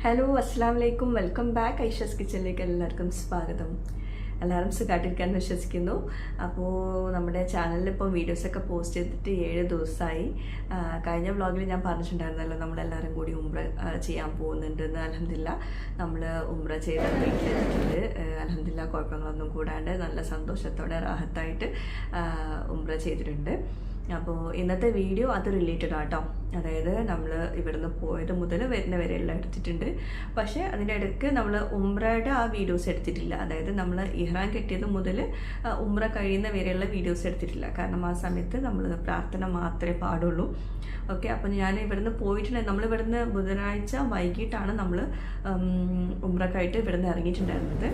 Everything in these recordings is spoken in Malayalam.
ഹലോ അസ്സാം വലൈക്കും വെൽക്കം ബാക്ക് ഐഷസ് കിച്ചണിലേക്ക് എല്ലാവർക്കും സ്വാഗതം. എല്ലാവരും സുഖമായിട്ടിരിക്കാമെന്ന് വിശ്വസിക്കുന്നു. അപ്പോൾ നമ്മുടെ ചാനലിൽ ഇപ്പോൾ വീഡിയോസൊക്കെ പോസ്റ്റ് ചെയ്തിട്ട് 7 ദിവസമായി. കഴിഞ്ഞ വ്ളോഗിൽ ഞാൻ പറഞ്ഞിട്ടുണ്ടായിരുന്നല്ലോ നമ്മളെല്ലാവരും കൂടി ഉംറ ചെയ്യാൻ പോകുന്നുണ്ടെന്ന്. അൽഹംദുലില്ലാ നമ്മൾ ഉംറ ചെയ്ത് വീട്ടിലെത്തിയിട്ടുണ്ട്. അൽഹംദുലില്ലാ കുഴപ്പങ്ങളൊന്നും കൂടാണ്ട് നല്ല സന്തോഷത്തോടെ റാഹത്തായിട്ട് ഉംറ ചെയ്തിട്ടുണ്ട്. അപ്പോൾ ഇന്നത്തെ വീഡിയോ അത് റിലേറ്റഡ് ആട്ടോ. അതായത് നമ്മൾ ഇവിടുന്ന് പോയത് മുതൽ വരുന്ന വരെയെല്ലാം എടുത്തിട്ടുണ്ട്. പക്ഷേ അതിൻ്റെ ഇടയ്ക്ക് നമ്മൾ ഉംറയുടെ ആ വീഡിയോസ് എടുത്തിട്ടില്ല. അതായത് നമ്മൾ ഇഹ്റാൻ കെട്ടിയത് മുതൽ ഉംറ കഴിയുന്ന വരെയുള്ള വീഡിയോസ് എടുത്തിട്ടില്ല. കാരണം ആ സമയത്ത് നമ്മൾ പ്രാർത്ഥന മാത്രമേ പാടുള്ളൂ. ഓക്കെ, അപ്പോൾ ഞാൻ ഇവിടുന്ന് പോയിട്ടുണ്ട്. നമ്മളിവിടുന്ന് ബുധനാഴ്ച വൈകിട്ടാണ് നമ്മൾ ഉംറക്കായിട്ട് ഇവിടുന്ന് ഇറങ്ങിയിട്ടുണ്ടായിരുന്നത്.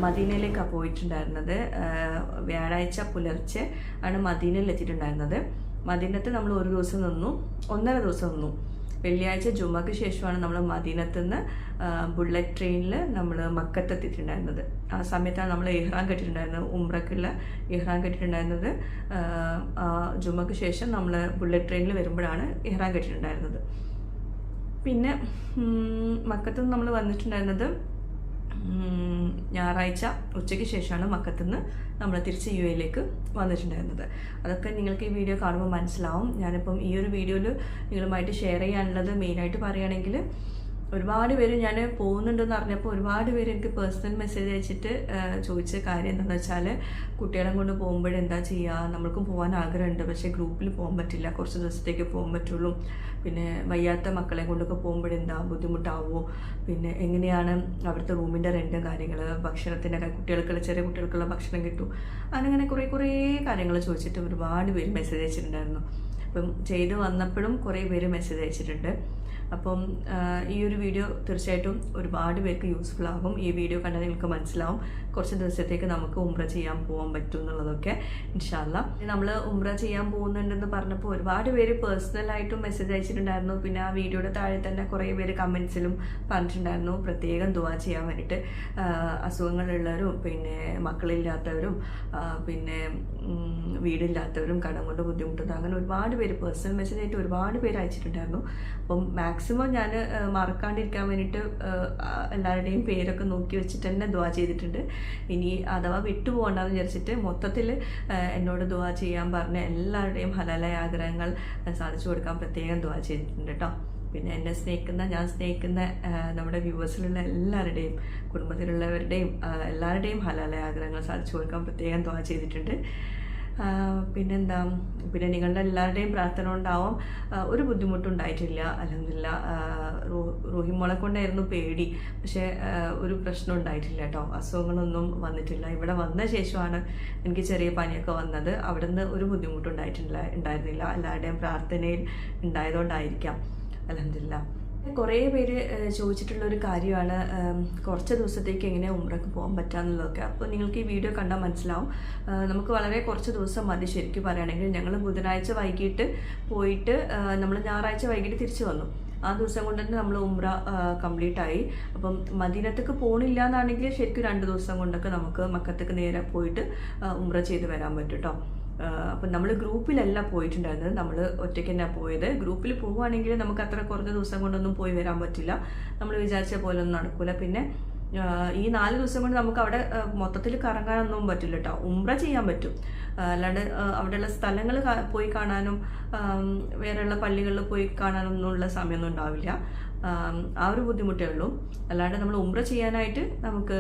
മദീനയിലേക്കാണ് പോയിട്ടുണ്ടായിരുന്നത്. വ്യാഴാഴ്ച പുലർച്ചെ ആണ് മദീനയിൽ എത്തിയിട്ടുണ്ടായിരുന്നത്. മദീനത്ത് നമ്മൾ ഒരു ദിവസം നിന്നു, 1.5 ദിവസം നിന്നു. വെള്ളിയാഴ്ച ജുമക്ക് ശേഷമാണ് നമ്മൾ മദീനത്ത് നിന്ന് ബുള്ളറ്റ് ട്രെയിനിൽ നമ്മൾ മക്കത്ത് എത്തിയിട്ടുണ്ടായിരുന്നത്. ആ സമയത്താണ് നമ്മൾ ഇഹ്റാൻ കെട്ടിയിട്ടുണ്ടായിരുന്നത്. ഉംറക്കുള്ള ഇഹ്റാൻ കെട്ടിയിട്ടുണ്ടായിരുന്നത്. ജുമക്ക് ശേഷം നമ്മൾ ബുള്ളറ്റ് ട്രെയിനിൽ വരുമ്പോഴാണ് ഇഹ്റാൻ കെട്ടിയിട്ടുണ്ടായിരുന്നത്. പിന്നെ മക്കത്ത് നിന്ന് നമ്മൾ വന്നിട്ടുണ്ടായിരുന്നത് ഞായറാഴ്ച ഉച്ചയ്ക്ക് ശേഷമാണ് മക്കത്ത് നിന്ന് നമ്മൾ തിരിച്ച് UAEയിലേക്ക് വന്നിട്ടുണ്ടായിരുന്നത്. അതൊക്കെ നിങ്ങൾക്ക് ഈ വീഡിയോ കാണുമ്പോൾ മനസ്സിലാവും. ഞാനിപ്പം ഈ ഒരു വീഡിയോയിൽ നിങ്ങളുമായിട്ട് ഷെയർ ചെയ്യാനുള്ളത് മെയിനായിട്ട് പറയുകയാണെങ്കിൽ, ഒരുപാട് പേര് ഞാൻ പോകുന്നുണ്ടെന്ന് അറിഞ്ഞപ്പോൾ ഒരുപാട് പേര് എനിക്ക് പേഴ്സണൽ മെസ്സേജ് അയച്ചിട്ട് ചോദിച്ച കാര്യം എന്താണെന്ന് വെച്ചാൽ, കുട്ടികളെ കൊണ്ട് പോകുമ്പോഴെന്താ ചെയ്യുക, നമ്മൾക്കും പോകാൻ ആഗ്രഹമുണ്ട് പക്ഷേ ഗ്രൂപ്പിൽ പോകാൻ പറ്റില്ല, കുറച്ച് ദിവസത്തേക്ക് പോകാൻ പറ്റുള്ളൂ. പിന്നെ വയ്യാത്ത മക്കളെ കൊണ്ടൊക്കെ പോകുമ്പോഴെന്താ ബുദ്ധിമുട്ടാവുമോ, പിന്നെ എങ്ങനെയാണ് അവിടുത്തെ റൂമിൻ്റെ റെൻറ്റും കാര്യങ്ങൾ, ഭക്ഷണത്തിൻ്റെ കുട്ടികൾക്കുള്ള ചെറിയ കുട്ടികൾക്കുള്ള ഭക്ഷണം കിട്ടും, അങ്ങനെ കുറേ കാര്യങ്ങൾ ചോദിച്ചിട്ട് ഒരുപാട് പേര് മെസ്സേജ് അയച്ചിട്ടുണ്ടായിരുന്നു. അപ്പം ചെയ്ത് വന്നപ്പോഴും കുറേ പേര് മെസ്സേജ് അയച്ചിട്ടുണ്ട്. അപ്പം ഈ ഒരു വീഡിയോ തീർച്ചയായിട്ടും ഒരുപാട് പേർക്ക് യൂസ്ഫുൾ ആകും. ഈ വീഡിയോ കണ്ടാൽ നിങ്ങൾക്ക് മനസ്സിലാവും കുറച്ച് ദിവസത്തേക്ക് നമുക്ക് ഉംറ ചെയ്യാൻ പോകാൻ പറ്റും എന്നുള്ളതൊക്കെ. ഇൻഷാ അല്ലാ നമ്മൾ ഉംറ ചെയ്യാൻ പോകുന്നുണ്ടെന്ന് പറഞ്ഞപ്പോൾ ഒരുപാട് പേര് പേഴ്സണലായിട്ടും മെസ്സേജ് അയച്ചിട്ടുണ്ടായിരുന്നു. പിന്നെ ആ വീഡിയോയുടെ താഴെ തന്നെ കുറേ പേര് കമൻസിലും പറഞ്ഞിട്ടുണ്ടായിരുന്നു പ്രത്യേകം ദുആ ചെയ്യാൻ വേണ്ടിയിട്ട്. അസുഖങ്ങളുള്ളവരും പിന്നെ മക്കളില്ലാത്തവരും പിന്നെ വീടില്ലാത്തവരും കടം കൊണ്ട് ബുദ്ധിമുട്ടുന്നത്, അങ്ങനെ ഒരുപാട് പേര് പേഴ്സണൽ മെസ്സേജ് ആയിട്ട് ഒരുപാട് പേര് അയച്ചിട്ടുണ്ടായിരുന്നു. അപ്പം മാക്സിമം ഞാൻ മറക്കാണ്ടിരിക്കാൻ വേണ്ടിയിട്ട് എല്ലാവരുടെയും പേരൊക്കെ നോക്കി വെച്ചിട്ട് തന്നെ ദുആ ചെയ്തിട്ടുണ്ട്. ഇനി അഥവാ വിട്ടുപോകണ്ടെന്ന് വിചാരിച്ചിട്ട് മൊത്തത്തിൽ എന്നോട് ദുആ ചെയ്യാൻ പറഞ്ഞ എല്ലാവരുടെയും ഹലാലായ ആഗ്രഹങ്ങൾ സാധിച്ചു കൊടുക്കാൻ പ്രത്യേകം ദുആ ചെയ്തിട്ടുണ്ട് കേട്ടോ. പിന്നെ എന്നെ സ്നേഹിക്കുന്ന, ഞാൻ സ്നേഹിക്കുന്ന നമ്മുടെ വ്യൂവേഴ്സിലുള്ള എല്ലാവരുടെയും കുടുംബത്തിലുള്ളവരുടെയും എല്ലാവരുടെയും ഹലാലായ ആഗ്രഹങ്ങൾ സാധിച്ചു കൊടുക്കാൻ പ്രത്യേകം ദുആ ചെയ്തിട്ടുണ്ട്. പിന്നെന്താ, പിന്നെ നിങ്ങളുടെ എല്ലാവരുടെയും പ്രാർത്ഥന ഉണ്ടാവും. ഒരു ബുദ്ധിമുട്ടുണ്ടായിട്ടില്ല അൽഹംദുലില്ലാ. റൂഹിമോളെ കൊണ്ടായിരുന്നു പേടി, പക്ഷേ ഒരു പ്രശ്നം ഉണ്ടായിട്ടില്ല കേട്ടോ. അസുഖങ്ങളൊന്നും വന്നിട്ടില്ല. ഇവിടെ വന്ന ശേഷമാണ് എനിക്ക് ചെറിയ പനിയൊക്കെ വന്നത്. അവിടെ നിന്ന് ഒരു ഉണ്ടായിരുന്നില്ല. എല്ലാവരുടെയും പ്രാർത്ഥനയിൽ ഉണ്ടായതുകൊണ്ടായിരിക്കാം അൽഹംദുലില്ലാ. കുറേ പേര് ചോദിച്ചിട്ടുള്ളൊരു കാര്യമാണ് കുറച്ച് ദിവസത്തേക്ക് എങ്ങനെ ഉംറക്ക് പോകാൻ പറ്റാമെന്നുള്ളതൊക്കെ. അപ്പോൾ നിങ്ങൾക്ക് ഈ വീഡിയോ കണ്ടാൽ മനസ്സിലാവും. നമുക്ക് വളരെ കുറച്ച് ദിവസം മതി. ശരിക്കും പറയുകയാണെങ്കിൽ ഞങ്ങൾ ബുധനാഴ്ച വൈകിട്ട് പോയിട്ട് നമ്മൾ ഞായറാഴ്ച വൈകിട്ട് തിരിച്ചു വന്നു. ആ ദിവസം കൊണ്ട് തന്നെ നമ്മൾ ഉംറ കംപ്ലീറ്റ് ആയി. അപ്പം മദീനത്തേക്ക് പോകണില്ല എന്നാണെങ്കിൽ ശരിക്കും 2 ദിവസം കൊണ്ടൊക്കെ നമുക്ക് മക്കത്തേക്ക് നേരെ പോയിട്ട് ഉംറ ചെയ്ത് വരാൻ പറ്റും കേട്ടോ. അപ്പം നമ്മൾ ഗ്രൂപ്പിലല്ല പോയിട്ടുണ്ടായിരുന്നത്, നമ്മൾ ഒറ്റയ്ക്ക് തന്നെ പോയത്. ഗ്രൂപ്പിൽ പോവുകയാണെങ്കിൽ നമുക്ക് അത്ര കുറഞ്ഞ ദിവസം കൊണ്ടൊന്നും പോയി വരാൻ പറ്റില്ല, നമ്മൾ വിചാരിച്ച പോലെ ഒന്നും നടക്കില്ല. പിന്നെ ഈ 4 ദിവസം കൊണ്ട് നമുക്ക് അവിടെ മൊത്തത്തിൽ കറങ്ങാനൊന്നും പറ്റില്ല കേട്ടോ. ഉംറ ചെയ്യാൻ പറ്റും, അല്ലാണ്ട് അവിടെയുള്ള സ്ഥലങ്ങൾ പോയി കാണാനും വേറെയുള്ള പള്ളികളിൽ പോയി കാണാനൊന്നുമുള്ള സമയമൊന്നും ഉണ്ടാവില്ല. ആ ഒരു ബുദ്ധിമുട്ടേ ഉള്ളൂ. അല്ലാണ്ട് നമ്മൾ ഉംറ ചെയ്യാനായിട്ട് നമുക്ക്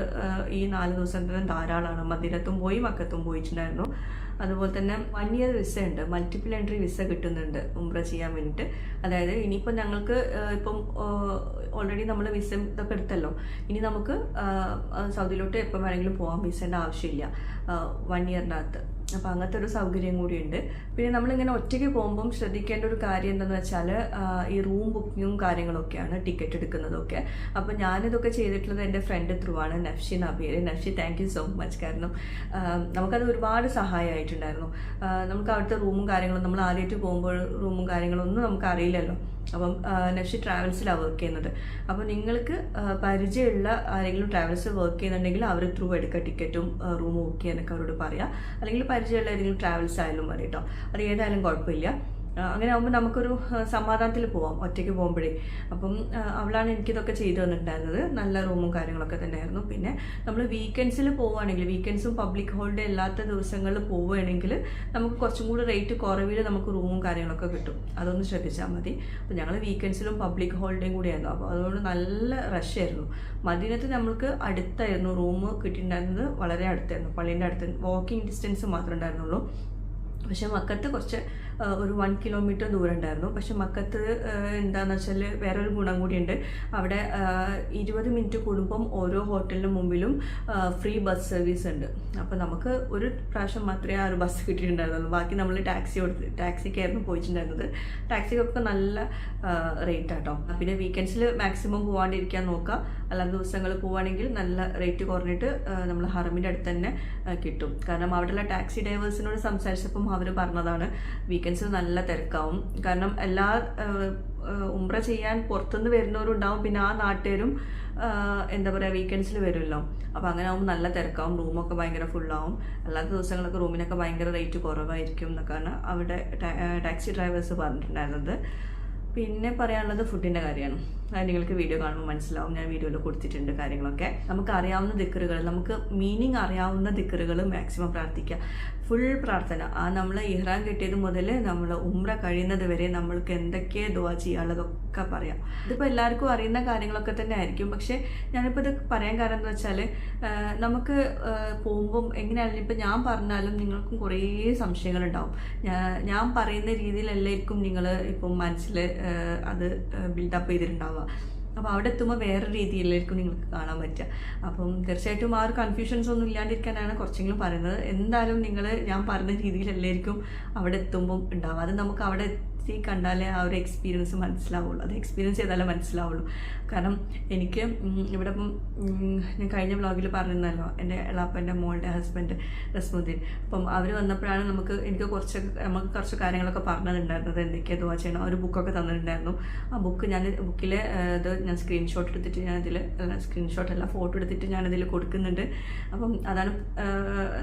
ഈ 4 ദിവസം തന്നെ ധാരാളമാണ്. മദീനത്തും പോയി മക്കത്തും പോയിട്ടുണ്ടായിരുന്നു. അതുപോലെ തന്നെ 1 ഇയർ വിസ ഉണ്ട്, മൾട്ടിപ്പിൾ എൻട്രി വിസ കിട്ടുന്നുണ്ട് ഉംറ ചെയ്യാൻ വേണ്ടിയിട്ട്. അതായത് ഇനിയിപ്പോൾ ഞങ്ങൾക്ക് ഇപ്പം ഓൾറെഡി നമ്മൾ വിസ ഇതൊക്കെ എടുത്തല്ലോ, ഇനി നമുക്ക് സൗദിയിലോട്ട് എപ്പോൾ വേണമെങ്കിലും പോകാം, വിസേൻ്റെ ആവശ്യമില്ല 1 ഇയറിനകത്ത്. അപ്പോൾ അങ്ങനത്തെ ഒരു സൗകര്യം കൂടിയുണ്ട്. പിന്നെ നമ്മളിങ്ങനെ ഒറ്റയ്ക്ക് പോകുമ്പം ശ്രദ്ധിക്കേണ്ട ഒരു കാര്യം എന്താണെന്ന് വെച്ചാൽ ഈ റൂം ബുക്കിങ്ങും കാര്യങ്ങളൊക്കെയാണ്, ടിക്കറ്റ് എടുക്കുന്നതൊക്കെ. അപ്പോൾ ഞാനിതൊക്കെ ചെയ്തിട്ടുള്ളത് എൻ്റെ ഫ്രണ്ട് ത്രൂ ആണ്, നഫ്ഷി എന്നാ പേര്. നഫ്ഷി, താങ്ക് യു സോ മച്ച്. കാരണം നമുക്കത് ഒരുപാട് സഹായമായിട്ടുണ്ടായിരുന്നു. നമുക്ക് അവിടുത്തെ റൂമും കാര്യങ്ങളും, നമ്മൾ ആദ്യമായിട്ട് പോകുമ്പോൾ റൂമും കാര്യങ്ങളൊന്നും നമുക്ക് അറിയില്ലല്ലോ. അപ്പം നഫ്ഷി ട്രാവൽസിലാണ് വർക്ക് ചെയ്യുന്നത്. അപ്പോൾ നിങ്ങൾക്ക് പരിചയമുള്ള ആരെങ്കിലും ട്രാവൽസ് വർക്ക് ചെയ്യുന്നുണ്ടെങ്കിൽ അവർ ത്രൂ എടുക്കുക, ടിക്കറ്റും റൂമും ബുക്ക് ചെയ്യാനൊക്കെ അവരോട് പറയാം. അല്ലെങ്കിൽ പരിചയമുള്ള ഏതെങ്കിലും ട്രാവൽസ് ആയാലും മതി കേട്ടോ. അത് ഏതായാലും കുഴപ്പമില്ല. അങ്ങനെ ആകുമ്പോൾ നമുക്കൊരു സമാധാനത്തിൽ പോവാം ഒറ്റയ്ക്ക് പോകുമ്പോഴേ. അപ്പം അവളാണ് എനിക്കിതൊക്കെ ചെയ്തു തന്നിട്ടുണ്ടായിരുന്നത്. നല്ല റൂമും കാര്യങ്ങളൊക്കെ തന്നെയായിരുന്നു. പിന്നെ നമ്മൾ വീക്കെൻഡ്സിൽ പോവുകയാണെങ്കിൽ, വീക്കെൻഡ്സും പബ്ലിക് ഹോളിഡേ അല്ലാത്ത ദിവസങ്ങളിൽ പോവുകയാണെങ്കിൽ നമുക്ക് കുറച്ചും കൂടി റേറ്റ് കുറവിൽ നമുക്ക് റൂമും കാര്യങ്ങളൊക്കെ കിട്ടും. അതൊന്ന് ശ്രദ്ധിച്ചാൽ മതി. അപ്പോൾ ഞങ്ങൾ വീക്കെൻഡ്സിലും പബ്ലിക് ഹോളിഡേയും കൂടിയായിരുന്നു. അപ്പോൾ അതുകൊണ്ട് നല്ല റഷായിരുന്നു. മദീനത്ത് നമ്മൾക്ക് അടുത്തായിരുന്നു റൂം കിട്ടിയിട്ടുണ്ടായിരുന്നത്, വളരെ അടുത്തായിരുന്നു, പള്ളീൻ്റെ അടുത്ത് വാക്കിംഗ് ഡിസ്റ്റൻസ് മാത്രമേ ഉണ്ടായിരുന്നുള്ളൂ. പക്ഷെ മക്കത്ത് കുറച്ച് ഒരു 1 കിലോമീറ്റർ ദൂരം ഉണ്ടായിരുന്നു. പക്ഷെ മക്കത്ത് എന്താണെന്ന് വെച്ചാൽ വേറൊരു ഗുണം കൂടിയുണ്ട്. അവിടെ 20 മിനിറ്റ് കൂടുമ്പം ഓരോ ഹോട്ടലിന് മുമ്പിലും ഫ്രീ ബസ് സർവീസ് ഉണ്ട്. അപ്പോൾ നമുക്ക് ഒരു പ്രാവശ്യം മാത്രമേ ആ ഒരു ബസ് കിട്ടിയിട്ടുണ്ടായിരുന്നുള്ളൂ. ബാക്കി നമ്മൾ ടാക്സിക്കായിരുന്നു പോയിട്ടുണ്ടായിരുന്നത്. ടാക്സിക്കൊക്കെ നല്ല റേറ്റ് ആട്ടോ. പിന്നെ വീക്കെൻഡ്സിൽ മാക്സിമം പോകാണ്ടിരിക്കാൻ നോക്കുക. അല്ലാത്ത ദിവസങ്ങൾ പോവുകയാണെങ്കിൽ നല്ല റേറ്റ് കുറഞ്ഞിട്ട് നമ്മൾ ഹറമിൻ്റെ അടുത്ത് തന്നെ കിട്ടും. കാരണം അവിടെയുള്ള ടാക്സി ഡ്രൈവേഴ്സിനോട് സംസാരിച്ചപ്പം അവർ പറഞ്ഞതാണ് വീക്കെൻഡ്സിൽ നല്ല തിരക്കാവും. കാരണം എല്ലാ ഉംറ ചെയ്യാൻ പുറത്തുനിന്ന് വരുന്നവരുണ്ടാവും, പിന്നെ ആ നാട്ടുകാരും എന്താ പറയുക വീക്കെൻഡ്സിൽ വരുമല്ലോ. അപ്പോൾ അങ്ങനെ ആകുമ്പോൾ നല്ല തിരക്കാവും, റൂമൊക്കെ ഭയങ്കര ഫുള്ളാവും. അല്ലാത്ത ദിവസങ്ങളൊക്കെ റൂമിനൊക്കെ ഭയങ്കര റേറ്റ് കുറവായിരിക്കും എന്നൊക്കെയാണ് അവിടെ ടാക്സി ഡ്രൈവേഴ്സ് പറഞ്ഞിട്ടുണ്ടായിരുന്നത്. പിന്നെ പറയാനുള്ളത് ഫുഡിൻ്റെ കാര്യമാണ്. അത് നിങ്ങൾക്ക് വീഡിയോ കാണുമ്പോൾ മനസ്സിലാവും, ഞാൻ വീഡിയോയിൽ കൊടുത്തിട്ടുണ്ട് കാര്യങ്ങളൊക്കെ. നമുക്ക് അറിയാവുന്ന ദിക്റുകൾ, നമുക്ക് മീനിങ് അറിയാവുന്ന ദിക്റുകൾ മാക്സിമം പ്രാർത്ഥിക്കുക. ഫുൾ പ്രാർത്ഥന. ആ നമ്മൾ ഇഹ്റാം കെട്ടിയത് മുതൽ നമ്മൾ ഉംറ കഴിയുന്നത് വരെ നമ്മൾക്ക് എന്തൊക്കെ ദുആ ചെയ്യാനുള്ളതൊക്കെ പറയാം. ഇതിപ്പോൾ എല്ലാവർക്കും അറിയുന്ന കാര്യങ്ങളൊക്കെ തന്നെ ആയിരിക്കും. പക്ഷേ ഞാനിപ്പോൾ ഇത് പറയാൻ കാരണം എന്ന് വെച്ചാൽ നമുക്ക് പോകുമ്പം എങ്ങനെയാണെങ്കിലും ഇപ്പം ഞാൻ പറഞ്ഞാലും നിങ്ങൾക്കും കുറേ സംശയങ്ങളുണ്ടാവും. ഞാൻ പറയുന്ന രീതിയിലല്ലായിരിക്കും നിങ്ങൾ ഇപ്പം മനസ്സിൽ അത് ബിൽഡപ്പ് ചെയ്തിട്ടുണ്ടാവുക. അപ്പോൾ അവിടെ എത്തുമ്പോൾ വേറെ രീതിയിലായിരിക്കും നിങ്ങൾക്ക് കാണാൻ പറ്റുക. അപ്പം തീർച്ചയായിട്ടും ആ ഒരു കൺഫ്യൂഷൻസ് ഒന്നും ഇല്ലാണ്ടിരിക്കാനാണ് കുറച്ചെങ്കിലും പറയുന്നത്. എന്തായാലും നിങ്ങൾ ഞാൻ പറഞ്ഞ രീതിയിലല്ലായിരിക്കും അവിടെ എത്തുമ്പം ഉണ്ടാവുക. അത് നമുക്ക് അവിടെ കണ്ടാലേ ആ ഒരു എക്സ്പീരിയൻസ് മനസ്സിലാവുള്ളൂ. അത് എക്സ്പീരിയൻസ് ചെയ്താലേ മനസ്സിലാവുള്ളൂ. കാരണം എനിക്ക് ഇവിടെ ഇപ്പം ഞാൻ കഴിഞ്ഞ വ്ളോഗിൽ പറഞ്ഞിരുന്നല്ലോ, എൻ്റെ എളാപ്പൻ്റെ മോളുടെ ഹസ്ബൻഡ് റസ്മുദ്ദീൻ. അപ്പം അവർ വന്നപ്പോഴാണ് നമുക്ക് കുറച്ച് കാര്യങ്ങളൊക്കെ പറഞ്ഞിട്ടുണ്ടായിരുന്നത്, എന്തൊക്കെയാണ് ദുആ ചെയ്യണം. ഒരു ബുക്കൊക്കെ തന്നിട്ടുണ്ടായിരുന്നു. ആ ബുക്കിലെ ഇത് ഞാൻ സ്ക്രീൻഷോട്ട് എടുത്തിട്ട് ഫോട്ടോ എടുത്തിട്ട് ഞാനതിൽ കൊടുക്കുന്നുണ്ട്. അപ്പം അതാണ്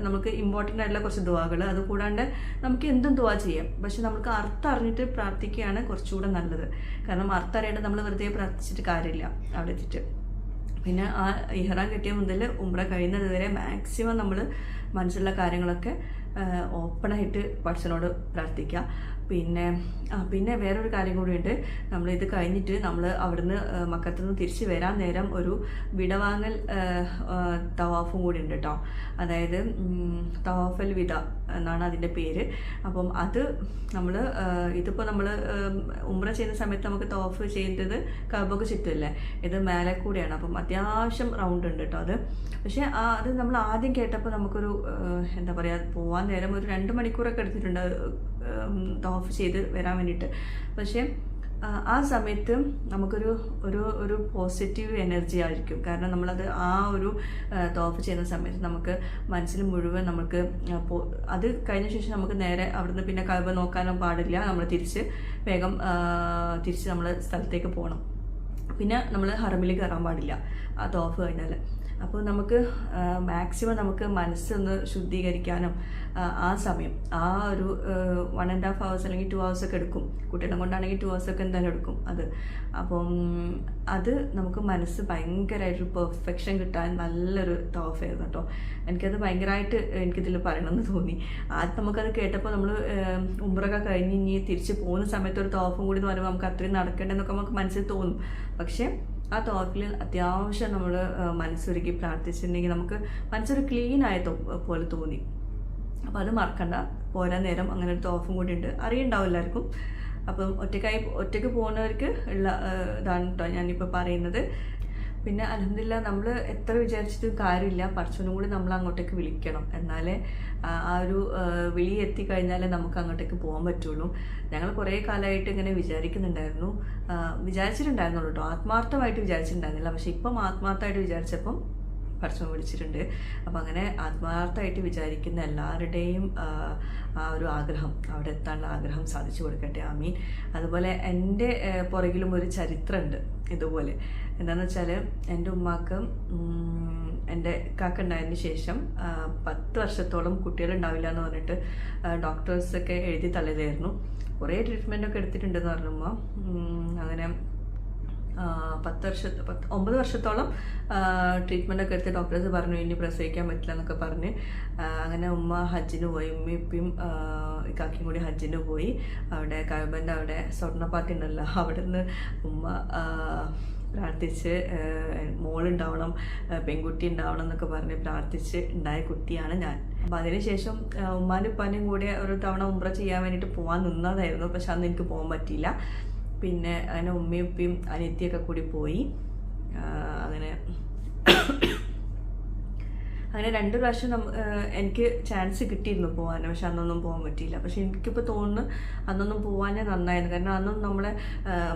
നമുക്ക് ഇമ്പോർട്ടൻ്റ് ആയിട്ടുള്ള കുറച്ച് ദുആകൾ. അതുകൂടാണ്ട് നമുക്ക് എന്തും ദുആ ചെയ്യാം, പക്ഷെ നമുക്ക് അർത്ഥം അറിഞ്ഞിട്ട് പ്രാർത്ഥിക്കുകയാണ് കുറച്ചുകൂടെ നല്ലത്. കാരണം അർത്ഥം അറിയാണ്ട് നമ്മൾ വെറുതെ പ്രാർത്ഥിച്ചിട്ട് കാര്യമില്ല അവിടെ എത്തിയിട്ട്. പിന്നെ ആ ഇഹ്റാം കെട്ടിയ മുതൽ ഉംറ കഴിയുന്നത് വരെ മാക്സിമം നമ്മൾ മനസ്സിലുള്ള കാര്യങ്ങളൊക്കെ ഓപ്പണായിട്ട് പടച്ചവനോട് പ്രാർത്ഥിക്കുക. പിന്നെ വേറൊരു കാര്യം കൂടിയുണ്ട്. നമ്മളിത് കഴിഞ്ഞിട്ട് നമ്മൾ അവിടുന്ന് മക്കത്തു നിന്ന് തിരിച്ച് വരാൻ നേരം ഒരു വിടവാങ്ങൽ തവാഫും കൂടി ഉണ്ട് കേട്ടോ. അതായത് തവാഫൽ വിദ എന്നാണ് അതിൻ്റെ പേര്. അപ്പം അത് ഇതിപ്പോൾ നമ്മൾ ഉംറ ചെയ്യുന്ന സമയത്ത് നമുക്ക് തവാഫ് ചെയ്യേണ്ടത് കഅബക്ക് ചുറ്റുമല്ലേ, ഇത് മേലെ കൂടെയാണ്. അപ്പം അത്യാവശ്യം റൗണ്ട് ഉണ്ട് കേട്ടോ അത്. പക്ഷേ അത് നമ്മൾ ആദ്യം കേട്ടപ്പോൾ നമുക്കൊരു എന്താ പറയുക, പോകാൻ നേരം ഒരു 2 മണിക്കൂറൊക്കെ എടുത്തിട്ടുണ്ട് തവാഫ് ചെയ്ത് വരാൻ വേണ്ടിയിട്ട്. പക്ഷേ ആ സമയത്ത് നമുക്കൊരു ഒരു പോസിറ്റീവ് എനർജി ആയിരിക്കും. കാരണം നമ്മളത് ആ ഒരു തവാഫ് ചെയ്യുന്ന സമയത്ത് നമുക്ക് മനസ്സിൽ മുഴുവൻ നമുക്ക് അത് കഴിഞ്ഞ ശേഷം നമുക്ക് നേരെ അവിടുന്ന് പിന്നെ കഅബ നോക്കാനോ പാടില്ല. നമ്മൾ വേഗം തിരിച്ച് നമ്മൾ സ്ഥലത്തേക്ക് പോകണം. പിന്നെ നമ്മൾ ഹറമിൽ കയറാൻ പാടില്ല ആ തവാഫ് കഴിഞ്ഞാൽ. അപ്പോൾ നമുക്ക് മാക്സിമം നമുക്ക് മനസ്സൊന്ന് ശുദ്ധീകരിക്കാനും ആ സമയം ആ ഒരു 1.5 hours അല്ലെങ്കിൽ 2 hours ഒക്കെ എടുക്കും. കുട്ടികളെ കൊണ്ടാണെങ്കിൽ 2 hours ഒക്കെ എന്തായാലും എടുക്കും അത്. അപ്പം അത് നമുക്ക് മനസ്സ് ഭയങ്കരമായിട്ടൊരു പെർഫെക്ഷൻ കിട്ടാൻ നല്ലൊരു തവാഫായിരുന്നു കേട്ടോ. എനിക്കത് ഭയങ്കരമായിട്ട് എനിക്കിതിൽ പറയണമെന്ന് തോന്നി. ആദ്യം നമുക്കത് കേട്ടപ്പോൾ നമ്മൾ ഉംറയൊക്കെ കഴിഞ്ഞ് ഇനി തിരിച്ച് പോകുന്ന സമയത്ത് ഒരു തവാഫും കൂടി എന്ന് പറയുമ്പോൾ നമുക്ക് അത്രയും നടക്കേണ്ടതെന്നൊക്കെ നമുക്ക് മനസ്സിൽ തോന്നും. പക്ഷേ ആ തവാഫിൽ അത്യാവശ്യം നമ്മൾ മനസ്സൊരുക്കി പ്രാർത്ഥിച്ചിട്ടുണ്ടെങ്കിൽ നമുക്ക് മനസ്സൊരു ക്ലീനായ പോലെ തോന്നി. അപ്പോൾ അത് മറക്കണ്ട. പോരാൻ നേരം അങ്ങനെ ഒരു തവാഫും കൂടി ഉണ്ട്, അറിയുണ്ടാവും എല്ലാവർക്കും. അപ്പം ഒറ്റയ്ക്ക് പോകുന്നവർക്ക് ഉള്ള ഇതാണ് കേട്ടോ ഞാനിപ്പോൾ പറയുന്നത്. പിന്നെ അൽഹംദുലില്ലാ നമ്മൾ എത്ര വിചാരിച്ചിട്ടും കാര്യമില്ല, പടച്ചവനും കൂടി നമ്മൾ അങ്ങോട്ടേക്ക് വിളിക്കണം. എന്നാലേ ആ ഒരു വിളി എത്തിക്കഴിഞ്ഞാലേ നമുക്ക് അങ്ങോട്ടേക്ക് പോകാൻ പറ്റുള്ളൂ. ഞങ്ങൾ കുറേ കാലമായിട്ട് ഇങ്ങനെ വിചാരിച്ചിട്ടുണ്ടായിരുന്നുള്ളൂ കേട്ടോ, ആത്മാർത്ഥമായിട്ട് വിചാരിച്ചിട്ടുണ്ടായിരുന്നില്ല. പക്ഷെ ഇപ്പം ആത്മാർത്ഥമായിട്ട് വിചാരിച്ചപ്പം പടച്ചോൻ വിളിച്ചിട്ടുണ്ട്. അപ്പം അങ്ങനെ ആത്മാർത്ഥമായിട്ട് വിചാരിക്കുന്ന എല്ലാവരുടെയും ആ ഒരു ആഗ്രഹം, അവിടെ എത്താനുള്ള ആഗ്രഹം സാധിച്ചു കൊടുക്കട്ടെ, ആമീൻ. അതുപോലെ എൻ്റെ പുറകിലും ഒരു ചരിത്രമുണ്ട് ഇതുപോലെ. എന്താണെന്ന് വെച്ചാൽ എൻ്റെ ഉമ്മാക്ക് എൻ്റെ കാക്ക ഉണ്ടായതിന് ശേഷം 10 വർഷത്തോളം കുട്ടികളുണ്ടാവില്ല എന്ന് പറഞ്ഞിട്ട് ഡോക്ടേഴ്സൊക്കെ എഴുതി തള്ളിയതായിരുന്നു. കുറേ ട്രീറ്റ്മെൻറ്റൊക്കെ എടുത്തിട്ടുണ്ടെന്ന് പറഞ്ഞുമ്മ. അങ്ങനെ 9 വർഷത്തോളം ട്രീറ്റ്മെൻറ്റൊക്കെ എടുത്ത് ഡോക്ടേഴ്സ് പറഞ്ഞു ഇനി പ്രസവിക്കാൻ പറ്റില്ല എന്നൊക്കെ പറഞ്ഞ്. അങ്ങനെ ഉമ്മ ഹജ്ജിന് പോയി, ഉമ്മയും ഇപ്പം കാക്കിയും കൂടി ഹജ്ജിന് പോയി. അവിടെ കഅബൻ്റെ അവിടെ സ്വർണ്ണപ്പാട്ടി ഉണ്ടല്ലോ, അവിടെ നിന്ന് ഉമ്മ പ്രാർത്ഥിച്ച് മോളുണ്ടാവണം, പെൺകുട്ടി ഉണ്ടാവണം എന്നൊക്കെ പറഞ്ഞ് പ്രാർത്ഥിച്ച് ഉണ്ടായ കുട്ടിയാണ് ഞാൻ. അപ്പം അതിനുശേഷം ഉമ്മാൻ്റെ ഉപ്പാൻ്റെയും കൂടെ ഒരു തവണ ഉംറ ചെയ്യാൻ വേണ്ടിയിട്ട് പോകാൻ നിന്നതായിരുന്നു. പക്ഷെ അന്ന് എനിക്ക് പോകാൻ പറ്റിയില്ല. പിന്നെ അങ്ങനെ ഉമ്മയും ഉപ്പയും അനിയത്തിയൊക്കെ കൂടി പോയി. അങ്ങനെ 2 പ്രാവശ്യം എനിക്ക് ചാൻസ് കിട്ടിയിരുന്നു പോകാൻ, പക്ഷെ അന്നൊന്നും പോകാൻ പറ്റിയില്ല. പക്ഷെ എനിക്കിപ്പോൾ തോന്നുന്നു അന്നൊന്നും പോകാനേ നന്നായിരുന്നു. കാരണം അന്നും നമ്മളെ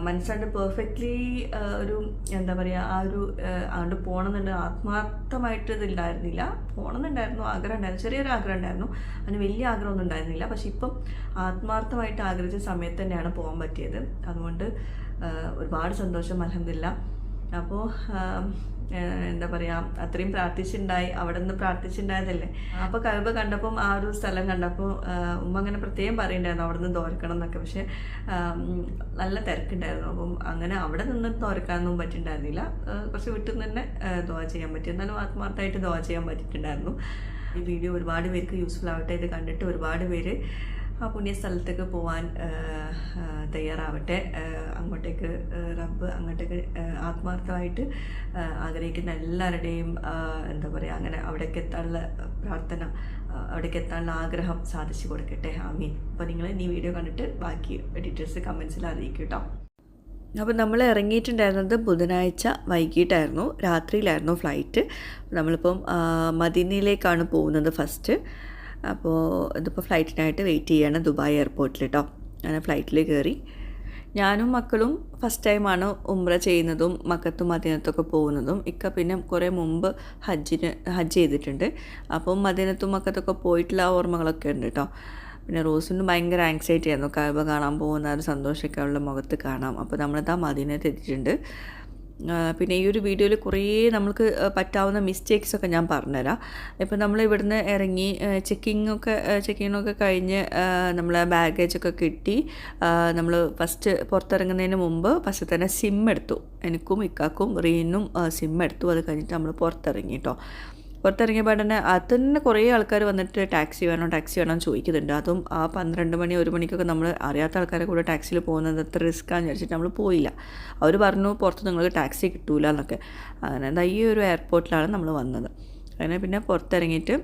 മനസ്സാണ്ട് പെർഫെക്റ്റ്ലി ഒരു എന്താ പറയുക, ആ ഒരു അങ്ങോട്ട് പോകണമെന്നുണ്ട് ആത്മാർത്ഥമായിട്ട് ഇതുണ്ടായിരുന്നില്ല. പോകണമെന്നുണ്ടായിരുന്നു, ആഗ്രഹം ഉണ്ടായിരുന്നു, ചെറിയൊരു ആഗ്രഹം ഉണ്ടായിരുന്നു. അതിന് വലിയ ആഗ്രഹമൊന്നും ഉണ്ടായിരുന്നില്ല. പക്ഷെ ഇപ്പം ആത്മാർത്ഥമായിട്ട് ആഗ്രഹിച്ച സമയത്ത് തന്നെയാണ് പോകാൻ പറ്റിയത്. അതുകൊണ്ട് ഒരുപാട് സന്തോഷം, അൽഹംദുലില്ലാ. അപ്പോൾ എന്താ പറയുക, അത്രയും പ്രാർത്ഥിച്ചിട്ടുണ്ടായി, അവിടെ നിന്ന് പ്രാർത്ഥിച്ചിട്ടുണ്ടായതല്ലേ. അപ്പോൾ കഅബ കണ്ടപ്പം, ആ ഒരു സ്ഥലം കണ്ടപ്പോൾ ഉമ്മ അങ്ങനെ പ്രത്യേകം പറയുന്നുണ്ടായിരുന്നു അവിടെ നിന്ന് തോരക്കണം എന്നൊക്കെ. പക്ഷേ നല്ല തിരക്കുണ്ടായിരുന്നു. അപ്പം അങ്ങനെ അവിടെ നിന്ന് തോരക്കാനൊന്നും പറ്റിയിട്ടുണ്ടായിരുന്നില്ല. കുറച്ച് വീട്ടിൽ നിന്ന് തന്നെ ദുആ ചെയ്യാൻ പറ്റി. എന്നാലും ആത്മാർത്ഥമായിട്ട് ദുആ ചെയ്യാൻ പറ്റിയിട്ടുണ്ടായിരുന്നു. ഈ വീഡിയോ ഒരുപാട് പേർക്ക് യൂസ്ഫുൾ ആവട്ടെ. ഇത് കണ്ടിട്ട് ഒരുപാട് പേര് ആ പുണ്യ സ്ഥലത്തേക്ക് പോകാൻ തയ്യാറാവട്ടെ. അങ്ങോട്ടേക്ക് റബ്ബ് അങ്ങോട്ടേക്ക് ആത്മാർത്ഥമായിട്ട് ആഗ്രഹിക്കുന്ന എല്ലാവരുടെയും എന്താ പറയുക, അങ്ങനെ അവിടേക്ക് എത്താനുള്ള പ്രാർത്ഥന, അവിടേക്ക് എത്താനുള്ള ആഗ്രഹം സാധിച്ചു കൊടുക്കട്ടെ, ആമീൻ. അപ്പോൾ നിങ്ങൾ ഈ വീഡിയോ കണ്ടിട്ട് ബാക്കി ഡീറ്റെയിൽസ് കമൻസിൽ അറിയിക്കും കേട്ടോ. അപ്പോൾ നമ്മൾ ഇറങ്ങിയിട്ടുണ്ടായിരുന്നത് ബുധനാഴ്ച വൈകിട്ടായിരുന്നു, രാത്രിയിലായിരുന്നു ഫ്ലൈറ്റ്. നമ്മളിപ്പം മദീനയിലേക്കാണ് പോകുന്നത് ഫസ്റ്റ്. അപ്പോൾ ഇതിപ്പോൾ ഫ്ലൈറ്റിനായിട്ട് വെയിറ്റ് ചെയ്യാണ് ദുബായ് എയർപോർട്ടിൽ കേട്ടോ. അങ്ങനെ ഫ്ലൈറ്റിൽ കയറി. ഞാനും മക്കളും ഫസ്റ്റ് ടൈമാണ് ഉംറ ചെയ്യുന്നതും മക്കത്തും മദീനത്തൊക്കെ പോകുന്നതും. പിന്നെ കുറേ മുമ്പ് ഹജ്ജ് ചെയ്തിട്ടുണ്ട്. അപ്പം മദീനത്തും മക്കത്തൊക്കെ പോയിട്ടുള്ള ഓർമ്മകളൊക്കെ ഉണ്ട് കേട്ടോ. പിന്നെ റോസിന് ഭയങ്കര ആങ്സൈറ്റി ആയിരുന്നു, കഅബ കാണാൻ പോകുന്ന ഒരു സന്തോഷമൊക്കെ അവളുടെ മുഖത്ത് കാണാം. അപ്പോൾ നമ്മളിതാ മദീനത്ത് എത്തിയിട്ടുണ്ട്. പിന്നെ ഈ ഒരു വീഡിയോയിൽ കുറേ നമ്മൾക്ക് പറ്റാവുന്ന മിസ്റ്റേക്സൊക്കെ ഞാൻ പറഞ്ഞുതരാം. ഇപ്പം നമ്മൾ ഇവിടുന്ന് ഇറങ്ങി ചെക്കിങ്ങൊക്കെ കഴിഞ്ഞ് നമ്മൾ ബാഗേജൊക്കെ കിട്ടി. നമ്മൾ ഫസ്റ്റ് പുറത്തിറങ്ങുന്നതിന് മുമ്പ് ഫസ്റ്റ് തന്നെ സിം എടുത്തു. എനിക്കും ഇക്കാക്കും റീനും സിം എടുത്തു. അത് കഴിഞ്ഞിട്ട് നമ്മൾ പുറത്തിറങ്ങി കേട്ടോ. പുറത്തിറങ്ങിയപ്പോൾ തന്നെ അത് തന്നെ കുറേ ആൾക്കാർ വന്നിട്ട് ടാക്സി വേണോ എന്ന് ചോദിക്കുന്നുണ്ട്. അതും ആ 12 മണി 1 മണിക്കൊക്കെ നമ്മൾ അറിയാത്ത ആൾക്കാരെ കൂടെ ടാക്സിയിൽ പോകുന്നത് അത്ര റിസ്ക്കാന്ന് വിചാരിച്ചിട്ട് നമ്മൾ പോയില്ല. അവർ പറഞ്ഞു പുറത്ത് നിങ്ങൾക്ക് ടാക്സി കിട്ടൂല എന്നൊക്കെ. അങ്ങനെ ഈ ഒരു എയർപോർട്ടിലാണ് നമ്മൾ വന്നത്. അങ്ങനെ പിന്നെ പുറത്തിറങ്ങിയിട്ട്